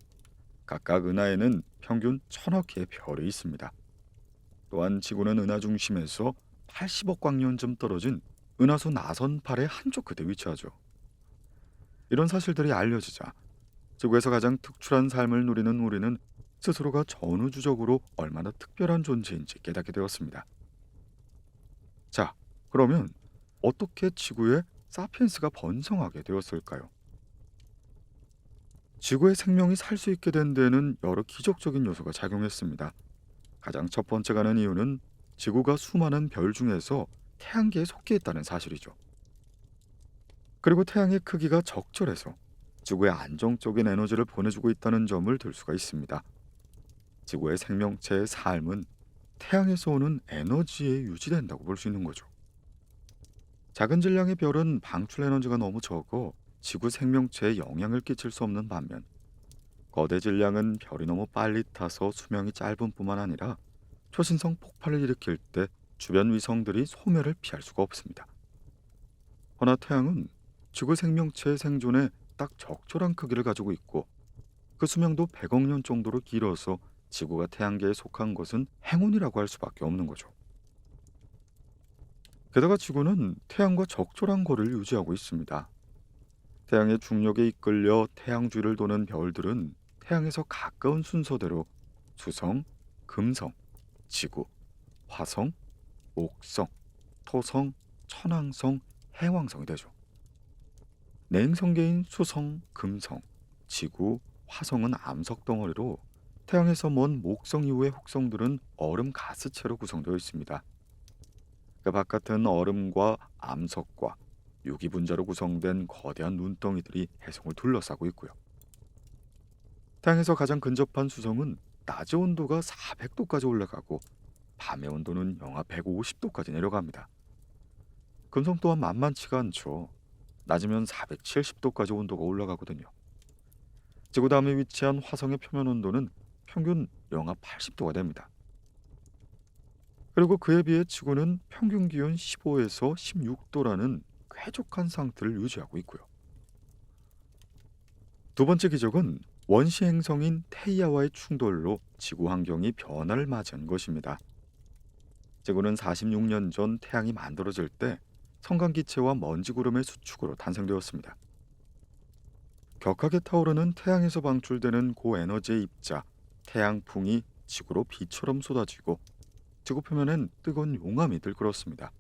각각 은하에는 평균 1000억 개의 별이 있습니다. 또한 지구는 은하 중심에서 80억 광년쯤 떨어진 은하수 나선팔의 한쪽 끝에 위치하죠. 이런 사실들이 알려지자 지구에서 가장 특출한 삶을 누리는 우리는 스스로가 전우주적으로 얼마나 특별한 존재인지 깨닫게 되었습니다. 자, 그러면 어떻게 지구에 사피엔스가 번성하게 되었을까요? 지구의 생명이 살 수 있게 된 데에는 여러 기적적인 요소가 작용했습니다. 가장 첫 번째 가는 이유는 지구가 수많은 별 중에서 태양계에 속해 있다는 사실이죠. 그리고 태양의 크기가 적절해서 지구에 안정적인 에너지를 보내주고 있다는 점을 들 수가 있습니다. 지구의 생명체의 삶은 태양에서 오는 에너지에 유지된다고 볼 수 있는 거죠. 작은 질량의 별은 방출 에너지가 너무 적어 지구 생명체에 영향을 끼칠 수 없는 반면 거대 질량은 별이 너무 빨리 타서 수명이 짧은 뿐만 아니라 초신성 폭발을 일으킬 때 주변 위성들이 소멸을 피할 수가 없습니다. 허나 태양은 지구 생명체의 생존에 딱 적절한 크기를 가지고 있고 그 수명도 100억 년 정도로 길어서 지구가 태양계에 속한 것은 행운이라고 할 수밖에 없는 거죠. 게다가 지구는 태양과 적절한 거리를 유지하고 있습니다. 태양의 중력에 이끌려 태양 주위를 도는 별들은 태양에서 가까운 순서대로 수성, 금성, 지구, 화성, 목성, 토성, 천왕성, 해왕성이 되죠. 내행성계인 수성, 금성, 지구, 화성은 암석 덩어리로 태양에서 먼 목성 이후의 혹성들은 얼음 가스체로 구성되어 있습니다. 그 바깥은 얼음과 암석과 유기 분자로 구성된 거대한 눈덩이들이 해성을 둘러싸고 있고요. 태양에서 가장 근접한 수성은 낮의 온도가 400도까지 올라가고 밤의 온도는 영하 150도까지 내려갑니다. 금성 또한 만만치가 않죠. 낮이면 470도까지 온도가 올라가거든요. 지구 다음에 위치한 화성의 표면 온도는 평균 영하 80도가 됩니다. 그리고 그에 비해 지구는 평균 기온 15에서 16도라는 쾌적한 상태를 유지하고 있고요. 두 번째 기적은 원시 행성인 테이아와의 충돌로 지구 환경이 변화를 맞이한 것입니다. 지구는 46년 전 태양이 만들어질 때 성간기체와 먼지구름의 수축으로 탄생되었습니다. 격하게 타오르는 태양에서 방출되는 고에너지의 입자, 태양풍이 지구로 비처럼 쏟아지고 지구 표면엔 뜨거운 용암이 들끓었습니다.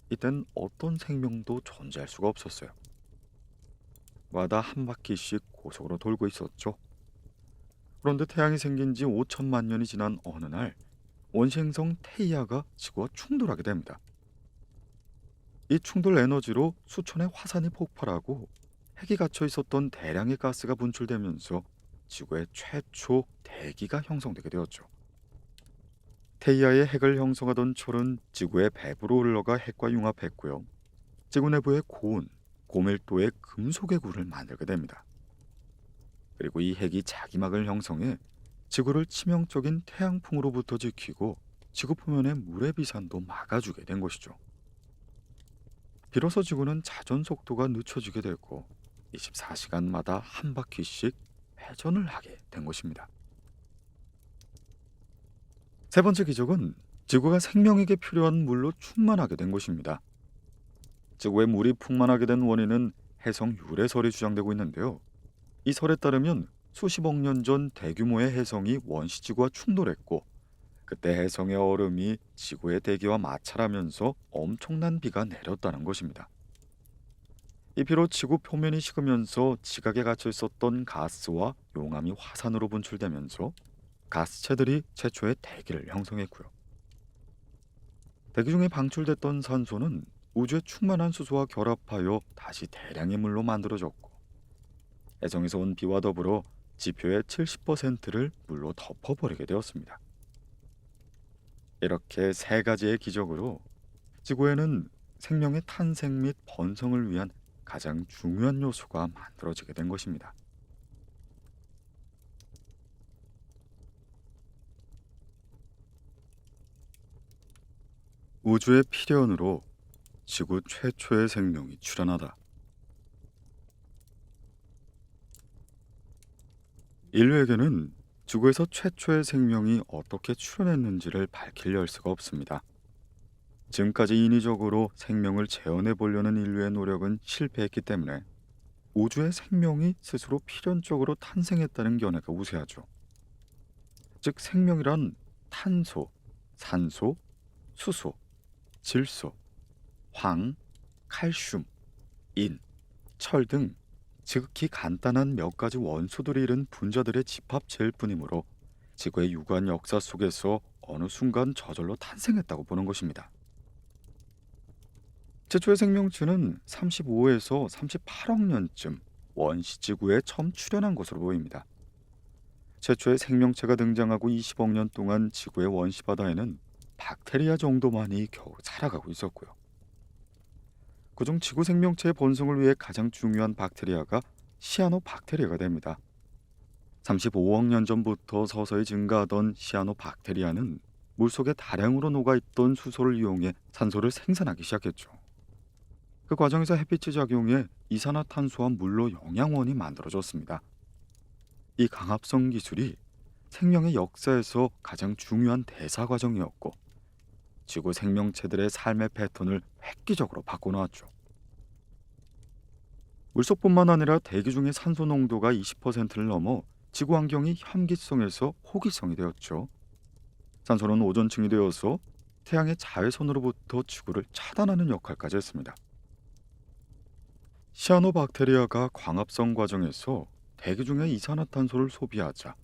이땐 어떤 생명도 존재할 수가 없었어요. 마다 한 바퀴씩 고속으로 돌고 있었죠. 그런데 태양이 생긴 지 5천만 년이 지난 어느 날 원시행성 테이아가 지구와 충돌하게 됩니다. 이 충돌 에너지로 수천의 화산이 폭발하고 핵이 갇혀 있었던 대량의 가스가 분출되면서 지구의 최초 대기가 형성되게 되었죠. 테이아의 핵을 형성하던 철은 지구의 배부로 흘러가 핵과 융합했고요. 지구 내부에 고온, 고밀도의 금속의 구를 만들게 됩니다. 그리고 이 핵이 자기막을 형성해 지구를 치명적인 태양풍으로부터 지키고 지구 표면의 물의 비산도 막아주게 된 것이죠. 비로소 지구는 자전 속도가 늦춰지게 되고 24시간마다 한 바퀴씩 회전을 하게 된 것입니다. 세 번째 기적은 지구가 생명에게 필요한 물로 충만하게 된 것입니다. 지구에 물이 풍만하게 된 원인은 해성 유래설이 주장되고 있는데요. 이 설에 따르면 수십억 년 전 대규모의 해성이 원시지구와 충돌했고, 그때 해성의 얼음이 지구의 대기와 마찰하면서 엄청난 비가 내렸다는 것입니다. 이 비로 지구 표면이 식으면서 지각에 갇혀 있었던 가스와 용암이 화산으로 분출되면서 가스체들이 최초의 대기를 형성했고요. 대기 중에 방출됐던 산소는 우주의 충만한 수소와 결합하여 다시 대량의 물로 만들어졌고, 해성에서 온 비와 더불어 지표의 70%를 물로 덮어버리게 되었습니다. 이렇게 세 가지의 기적으로 지구에는 생명의 탄생 및 번성을 위한 가장 중요한 요소가 만들어지게 된 것입니다. 우주의 필연으로 지구 최초의 생명이 출현하다. 인류에게는 지구에서 최초의 생명이 어떻게 출현했는지를 밝히려 할 수가 없습니다. 지금까지 인위적으로 생명을 재현해 보려는 인류의 노력은 실패했기 때문에 우주의 생명이 스스로 필연적으로 탄생했다는 견해가 우세하죠. 즉 생명이란 탄소, 산소, 수소, 질소, 황, 칼슘, 인, 철 등 지극히 간단한 몇 가지 원소들이 이룬 분자들의 집합체일 뿐이므로 지구의 유구한 역사 속에서 어느 순간 저절로 탄생했다고 보는 것입니다. 최초의 생명체는 35에서 38억 년쯤 원시지구에 처음 출현한 것으로 보입니다. 최초의 생명체가 등장하고 20억 년 동안 지구의 원시 바다에는 박테리아 정도만이 겨우 살아가고 있었고요. 그중 지구 생명체의 번성을 위해 가장 중요한 박테리아가 시아노박테리아가 됩니다. 35억 년 전부터 서서히 증가하던 시아노박테리아는 물속에 다량으로 녹아있던 수소를 이용해 산소를 생산하기 시작했죠. 그 과정에서 햇빛이 작용해 이산화탄소와 물로 영양원이 만들어졌습니다. 이 강합성 기술이 생명의 역사에서 가장 중요한 대사 과정이었고, 지구 생명체들의 삶의 패턴을 획기적으로 바꿔놓았죠. 물속뿐만 아니라 대기 중의 산소 농도가 20%를 넘어 지구 환경이 현기성에서 호기성이 되었죠. 산소는 오존층이 되어서 태양의 자외선으로부터 지구를 차단하는 역할까지 했습니다. 시아노박테리아가 광합성 과정에서 대기 중의 이산화탄소를 소비하자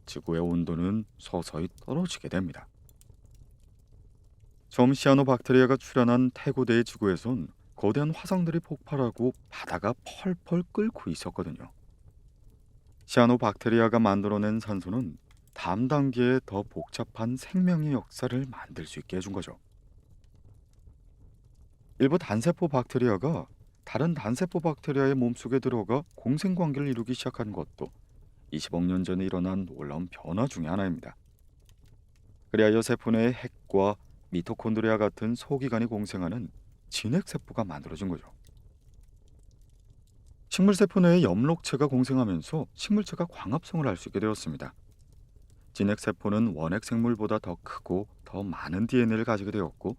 지구의 온도는 서서히 떨어지게 됩니다. 처음 시아노박테리아가 출현한 태고대의 지구에선 거대한 화성들이 폭발하고 바다가 펄펄 끓고 있었거든요. 시아노박테리아가 만들어낸 산소는 다음 단계에 더 복잡한 생명의 역사를 만들 수 있게 해준 거죠. 일부 단세포 박테리아가 다른 단세포 박테리아의 몸속에 들어가 공생관계를 이루기 시작한 것도 20억 년 전에 일어난 놀라운 변화 중의 하나입니다. 그리하여 세포 내의 핵과 미토콘드리아 같은 소기관이 공생하는 진핵세포가 만들어진 거죠. 식물세포 내의 엽록체가 공생하면서 식물체가 광합성을 할 수 있게 되었습니다. 진핵세포는 원핵생물보다 더 크고 더 많은 DNA를 가지게 되었고,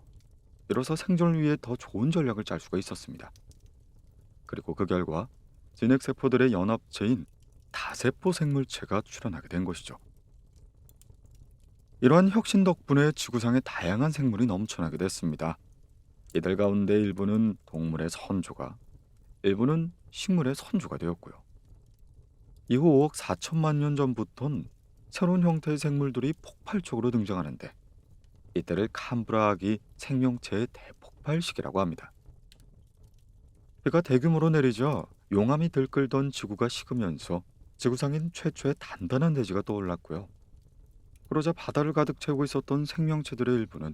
이로써 생존을 위해 더 좋은 전략을 짤 수가 있었습니다. 그리고 그 결과 진핵세포들의 연합체인 다세포 생물체가 출현하게 된 것이죠. 이러한 혁신 덕분에 지구상에 다양한 생물이 넘쳐나게 됐습니다. 이들 가운데 일부는 동물의 선조가, 일부는 식물의 선조가 되었고요. 이후 5억 4천만 년 전부터는 새로운 형태의 생물들이 폭발적으로 등장하는데, 이때를 캄브라악이 생명체의 대폭발 시기라고 합니다. 비가 대규모로 내리자 용암이 들끓던 지구가 식으면서 지구상인 최초의 단단한 대지가 떠올랐고요. 그러자 바다를 가득 채우고 있었던 생명체들의 일부는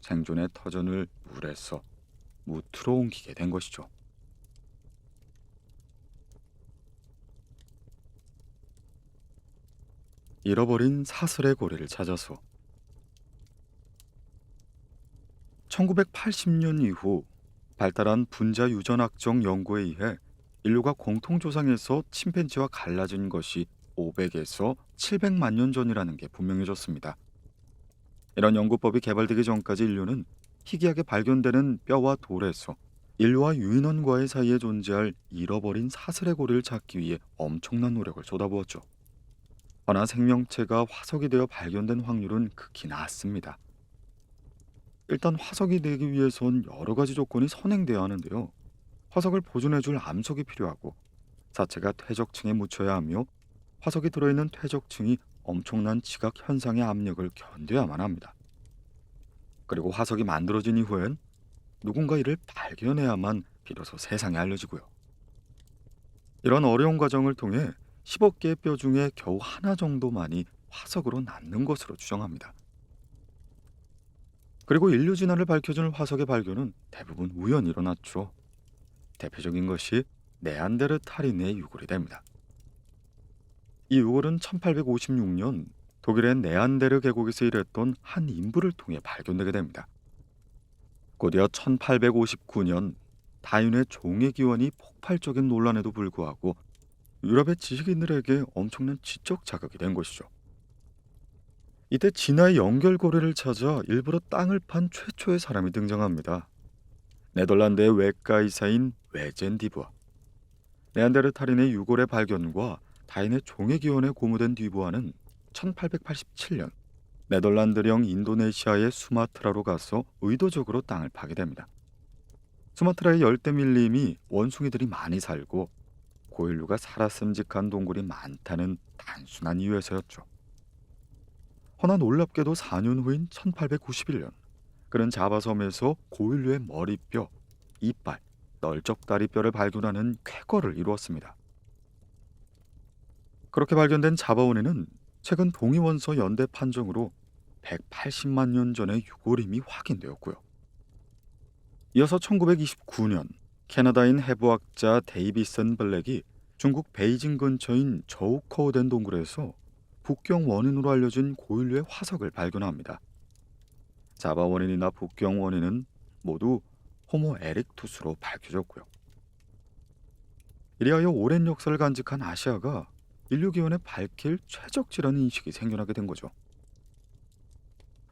생존의 터전을 물에서 무트로 옮기게 된 것이죠. 잃어버린 사슬의 고리를 찾아서 1980년 이후 발달한 분자 유전학적 연구에 의해 인류가 공통조상에서 침팬지와 갈라진 것이 500에서 700만 년 전이라는 게 분명해졌습니다. 이런 연구법이 개발되기 전까지 인류는 희귀하게 발견되는 뼈와 돌에서 인류와 유인원과의 사이에 존재할 잃어버린 사슬의 고리를 찾기 위해 엄청난 노력을 쏟아부었죠. 허나 생명체가 화석이 되어 발견된 확률은 극히 낮습니다. 일단 화석이 되기 위해선 여러 가지 조건이 선행돼야 하는데요. 화석을 보존해줄 암석이 필요하고, 자체가 퇴적층에 묻혀야 하며, 화석이 들어있는 퇴적층이 엄청난 지각 현상의 압력을 견뎌야만 합니다. 그리고 화석이 만들어진 이후엔 누군가 이를 발견해야만 비로소 세상에 알려지고요. 이런 어려운 과정을 통해 10억 개의 뼈 중에 겨우 하나 정도만이 화석으로 남는 것으로 추정합니다. 그리고 인류 진화를 밝혀준 화석의 발견은 대부분 우연히 일어났죠. 대표적인 것이 네안데르탈인의 유골이 됩니다. 이 유골은 1856년 독일의 네안데르 계곡에서 일했던 한 인부를 통해 발견되게 됩니다. 곧이어 1859년 다윈의 종의 기원이 폭발적인 논란에도 불구하고 유럽의 지식인들에게 엄청난 지적 자극이 된 것이죠. 이때 진화의 연결고리를 찾아 일부러 땅을 판 최초의 사람이 등장합니다. 네덜란드의 외과의사인 외젠 디부아. 네안데르탈인의 유골의 발견과 다인의 종의 기원에 고무된 디부아는 1887년 네덜란드령 인도네시아의 수마트라로 가서 의도적으로 땅을 파게 됩니다. 수마트라의 열대 밀림이 원숭이들이 많이 살고 고인류가 살아슴직한 동굴이 많다는 단순한 이유에서였죠. 허나 놀랍게도 4년 후인 1891년 그는 자바섬에서 고인류의 머리뼈, 이빨, 널쩍다리뼈를 발견하는 쾌거를 이루었습니다. 그렇게 발견된 자바원에는 최근 동위원서 연대 판정으로 180만 년 전의 유골임이 확인되었고요. 이어서 1929년 캐나다인 해부학자 데이비슨 블랙이 중국 베이징 근처인 저우커우덴 동굴에서 북경 원인으로 알려진 고인류의 화석을 발견합니다. 자바 원인이나 북경 원인은 모두 호모 에릭투스로 밝혀졌고요. 이리하여 오랜 역사를 간직한 아시아가 인류 기원에 밝힐 최적지라는 인식이 생겨나게 된 거죠.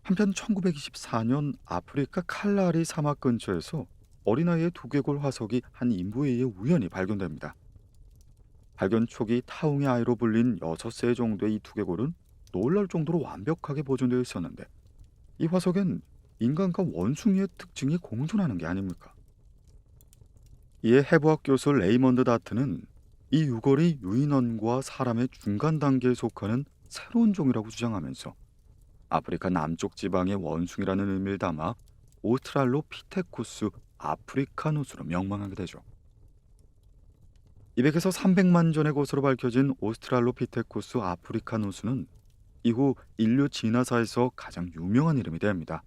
한편 1924년 아프리카 칼라리 사막 근처에서 어린아이의 두개골 화석이 한 인부에 의해 우연히 발견됩니다. 발견 초기 타웅의 아이로 불린 6세 정도의 이 두개골은 놀랄 정도로 완벽하게 보존되어 있었는데, 이 화석엔 인간과 원숭이의 특징이 공존하는 게 아닙니까? 이에 해부학 교수 레이먼드 다트는 이 유골이 유인원과 사람의 중간 단계에 속하는 새로운 종이라고 주장하면서 아프리카 남쪽 지방의 원숭이라는 의미를 담아 오스트랄로피테쿠스 아프리카누스로 명명하게 되죠. 200에서 300만 전의 것으로 밝혀진 오스트랄로피테쿠스 아프리카누스는 이후 인류 진화사에서 가장 유명한 이름이 됩니다.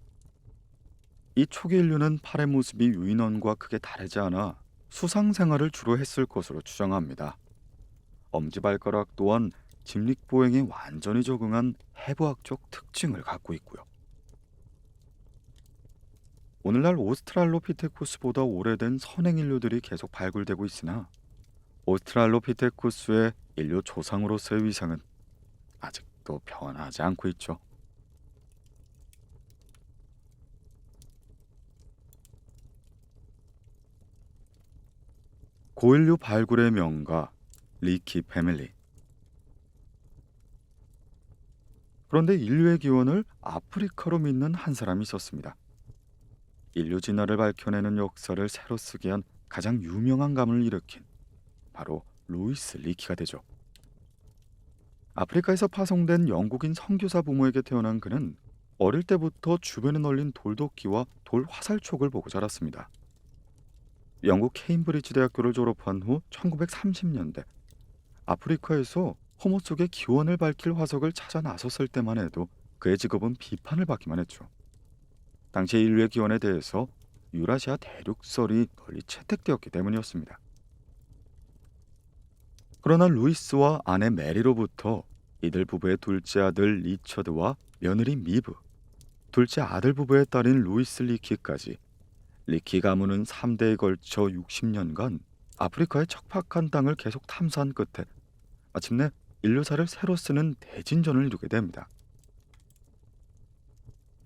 이 초기 인류는 팔의 모습이 유인원과 크게 다르지 않아 수상 생활을 주로 했을 것으로 추정합니다. 엄지발가락 또한 직립보행에 완전히 적응한 해부학적 특징을 갖고 있고요. 오늘날 오스트랄로피테쿠스보다 오래된 선행인류들이 계속 발굴되고 있으나 오스트랄로피테쿠스의 인류 조상으로서의 위상은 아직도 변하지 않고 있죠. 고인류 발굴의 명가 리키 패밀리. 그런데 인류의 기원을 아프리카로 믿는 한 사람이 있었습니다. 인류 진화를 밝혀내는 역사를 새로 쓰게 한 가장 유명한 가문을 일으킨 바로 루이스 리키가 되죠. 아프리카에서 파송된 영국인 선교사 부모에게 태어난 그는 어릴 때부터 주변에 널린 돌도끼와 돌 화살촉을 보고 자랐습니다. 영국 케임브리지 대학교를 졸업한 후 1930년대 아프리카에서 호모 속의 기원을 밝힐 화석을 찾아 나섰을 때만 해도 그의 직업은 비판을 받기만 했죠. 당시 인류의 기원에 대해서 유라시아 대륙설이 널리 채택되었기 때문이었습니다. 그러나 루이스와 아내 메리로부터 이들 부부의 둘째 아들 리처드와 며느리 미브, 둘째 아들 부부의 딸인 루이스 리키까지 리키 가문은 3대에 걸쳐 60년간 아프리카의 척박한 땅을 계속 탐사한 끝에 마침내 인류사를 새로 쓰는 대진전을 이루게 됩니다.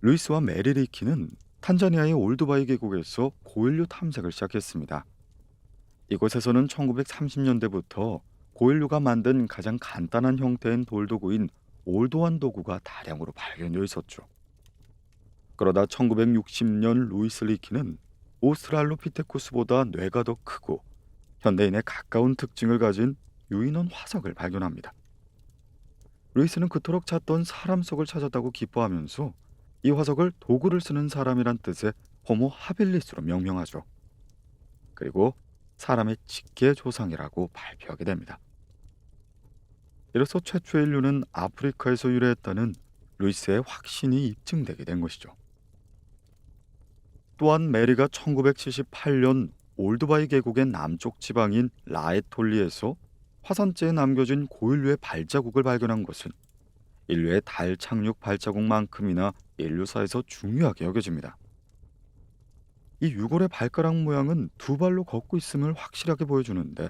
루이스와 메리 리키는 탄자니아의 올드바이 계곡에서 고인류 탐색을 시작했습니다. 이곳에서는 1930년대부터 고인류가 만든 가장 간단한 형태인 돌도구인 올도환 도구가 다량으로 발견되어 있었죠. 그러다 1960년 루이스 리키는 오스트랄로피테쿠스보다 뇌가 더 크고 현대인에 가까운 특징을 가진 유인원 화석을 발견합니다. 루이스는 그토록 찾던 사람 속을 찾았다고 기뻐하면서 이 화석을 도구를 쓰는 사람이란 뜻의 호모 하빌리스로 명명하죠. 그리고 사람의 직계 조상이라고 발표하게 됩니다. 이로써 최초의 인류는 아프리카에서 유래했다는 루이스의 확신이 입증되게 된 것이죠. 또한 메리가 1978년 올드바이 계곡의 남쪽 지방인 라에톨리에서 화산재에 남겨진 고인류의 발자국을 발견한 것은 인류의 달 착륙 발자국만큼이나 인류사에서 중요하게 여겨집니다. 이 유골의 발가락 모양은 두 발로 걷고 있음을 확실하게 보여주는데,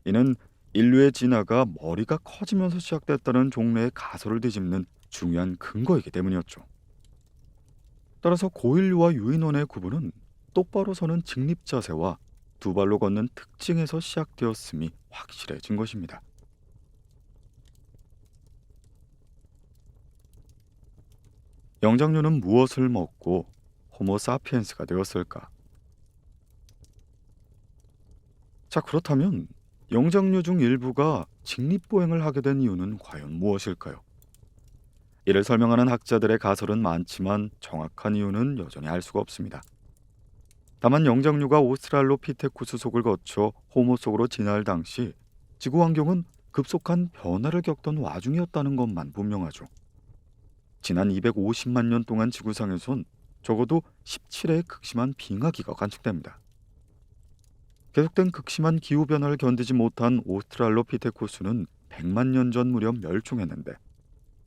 이는 인류의 진화가 머리가 커지면서 시작됐다는 종래의 가설을 뒤집는 중요한 근거이기 때문이었죠. 따라서 고인류와 유인원의 구분은 똑바로 서는 직립 자세와 두 발로 걷는 특징에서 시작되었음이 확실해진 것입니다. 영장류는 무엇을 먹고 호모 사피엔스가 되었을까? 자, 그렇다면 영장류 중 일부가 직립보행을 하게 된 이유는 과연 무엇일까요? 이를 설명하는 학자들의 가설은 많지만 정확한 이유는 여전히 알 수가 없습니다. 다만 영장류가 오스트랄로피테쿠스 속을 거쳐 호모 속으로 진화할 당시 지구 환경은 급속한 변화를 겪던 와중이었다는 것만 분명하죠. 지난 250만 년 동안 지구상에선 적어도 17회의 극심한 빙하기가 관측됩니다. 계속된 극심한 기후변화를 견디지 못한 오스트랄로피테쿠스는 100만 년 전 무렵 멸종했는데,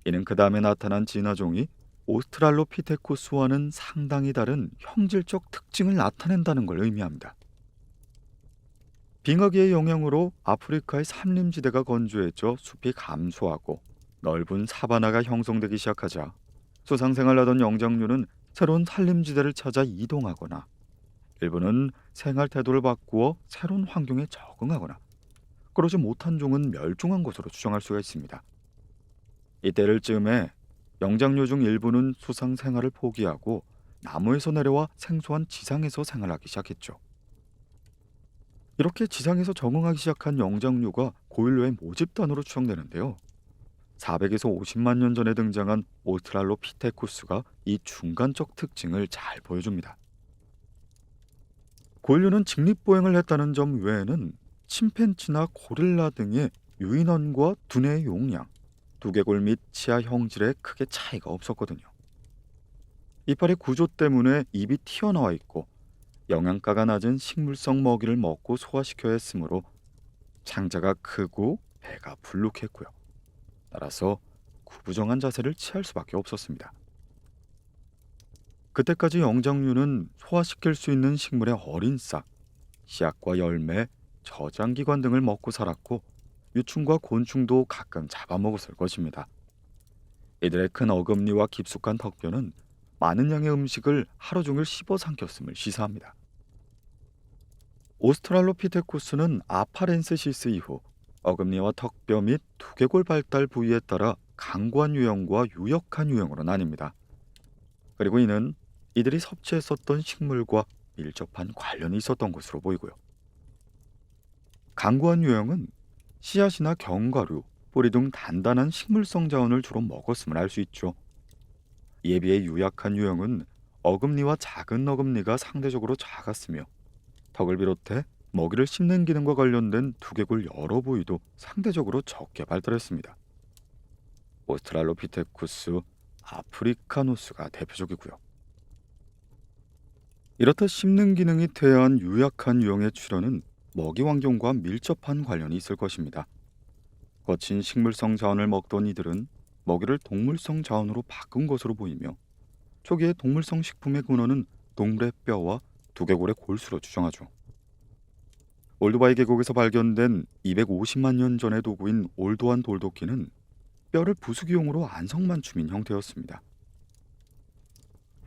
이는 그 다음에 나타난 진화종이 오스트랄로피테쿠스와는 상당히 다른 형질적 특징을 나타낸다는 걸 의미합니다. 빙하기의 영향으로 아프리카의 산림지대가 건조해져 숲이 감소하고 넓은 사바나가 형성되기 시작하자 수상생활하던 영장류는 새로운 산림지대를 찾아 이동하거나, 일부는 생활 태도를 바꾸어 새로운 환경에 적응하거나, 그러지 못한 종은 멸종한 것으로 추정할 수가 있습니다. 이때를 즈음에 영장류 중 일부는 수상 생활을 포기하고 나무에서 내려와 생소한 지상에서 생활하기 시작했죠. 이렇게 지상에서 적응하기 시작한 영장류가 고인류의 모집단으로 추정되는데요. 400에서 50만 년 전에 등장한 오스트랄로피테쿠스가 이 중간적 특징을 잘 보여줍니다. 고인류는 직립보행을 했다는 점 외에는 침팬지나 고릴라 등의 유인원과 두뇌의 용량, 두개골 및 치아 형질에 크게 차이가 없었거든요. 이빨의 구조 때문에 입이 튀어나와 있고 영양가가 낮은 식물성 먹이를 먹고 소화시켜야 했으므로 창자가 크고 배가 불룩했고요. 따라서 구부정한 자세를 취할 수밖에 없었습니다. 그때까지 영장류는 소화시킬 수 있는 식물의 어린 싹, 씨앗과 열매, 저장기관 등을 먹고 살았고, 유충과 곤충도 가끔 잡아먹었을 것입니다. 이들의 큰 어금니와 깊숙한 턱뼈는 많은 양의 음식을 하루 종일 씹어 삼켰음을 시사합니다. 오스트랄로피테쿠스는 아파렌시스 이후 어금니와 턱뼈 및 두개골 발달 부위에 따라 강고한 유형과 유역한 유형으로 나뉩니다. 그리고 이는 이들이 섭취했었던 식물과 밀접한 관련이 있었던 것으로 보이고요. 강고한 유형은 씨앗이나 견과류, 뿌리 등 단단한 식물성 자원을 주로 먹었음을 알 수 있죠. 이에 비해 유약한 유형은 어금니와 작은 어금니가 상대적으로 작았으며, 턱을 비롯해 먹이를 씹는 기능과 관련된 두개골 여러 부위도 상대적으로 적게 발달했습니다. 오스트랄로피테쿠스 아프리카누스가 대표적이고요. 이렇듯 씹는 기능이 퇴화한 유약한 유형의 출현은 먹이 환경과 밀접한 관련이 있을 것입니다. 거친 식물성 자원을 먹던 이들은 먹이를 동물성 자원으로 바꾼 것으로 보이며, 초기의 동물성 식품의 근원은 동물의 뼈와 두개골의 골수로 추정하죠. 올드바이 계곡에서 발견된 250만 년 전의 도구인 올도환 돌도끼는 뼈를 부수기용으로 안성맞춤인 형태였습니다.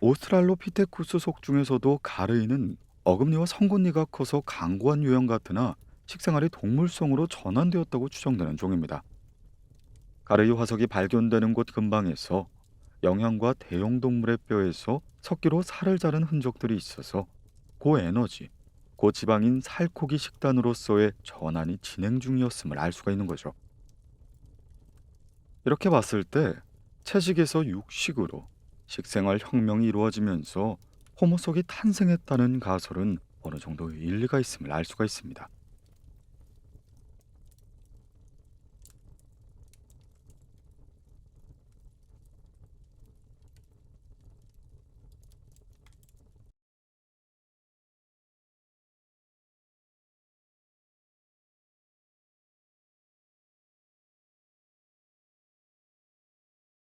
오스트랄로피테쿠스 속 중에서도 가르이는 어금니와 성근니가 커서 강고한 유형 같으나 식생활이 동물성으로 전환되었다고 추정되는 종입니다. 가르이 화석이 발견되는 곳 근방에서 영양과 대형 동물의 뼈에서 석기로 살을 자른 흔적들이 있어서 고에너지, 고지방인 살코기 식단으로서의 전환이 진행 중이었음을 알 수가 있는 거죠. 이렇게 봤을 때 채식에서 육식으로 식생활 혁명이 이루어지면서 호모속이 탄생했다는 가설은 어느 정도 일리가 있음을 알 수가 있습니다.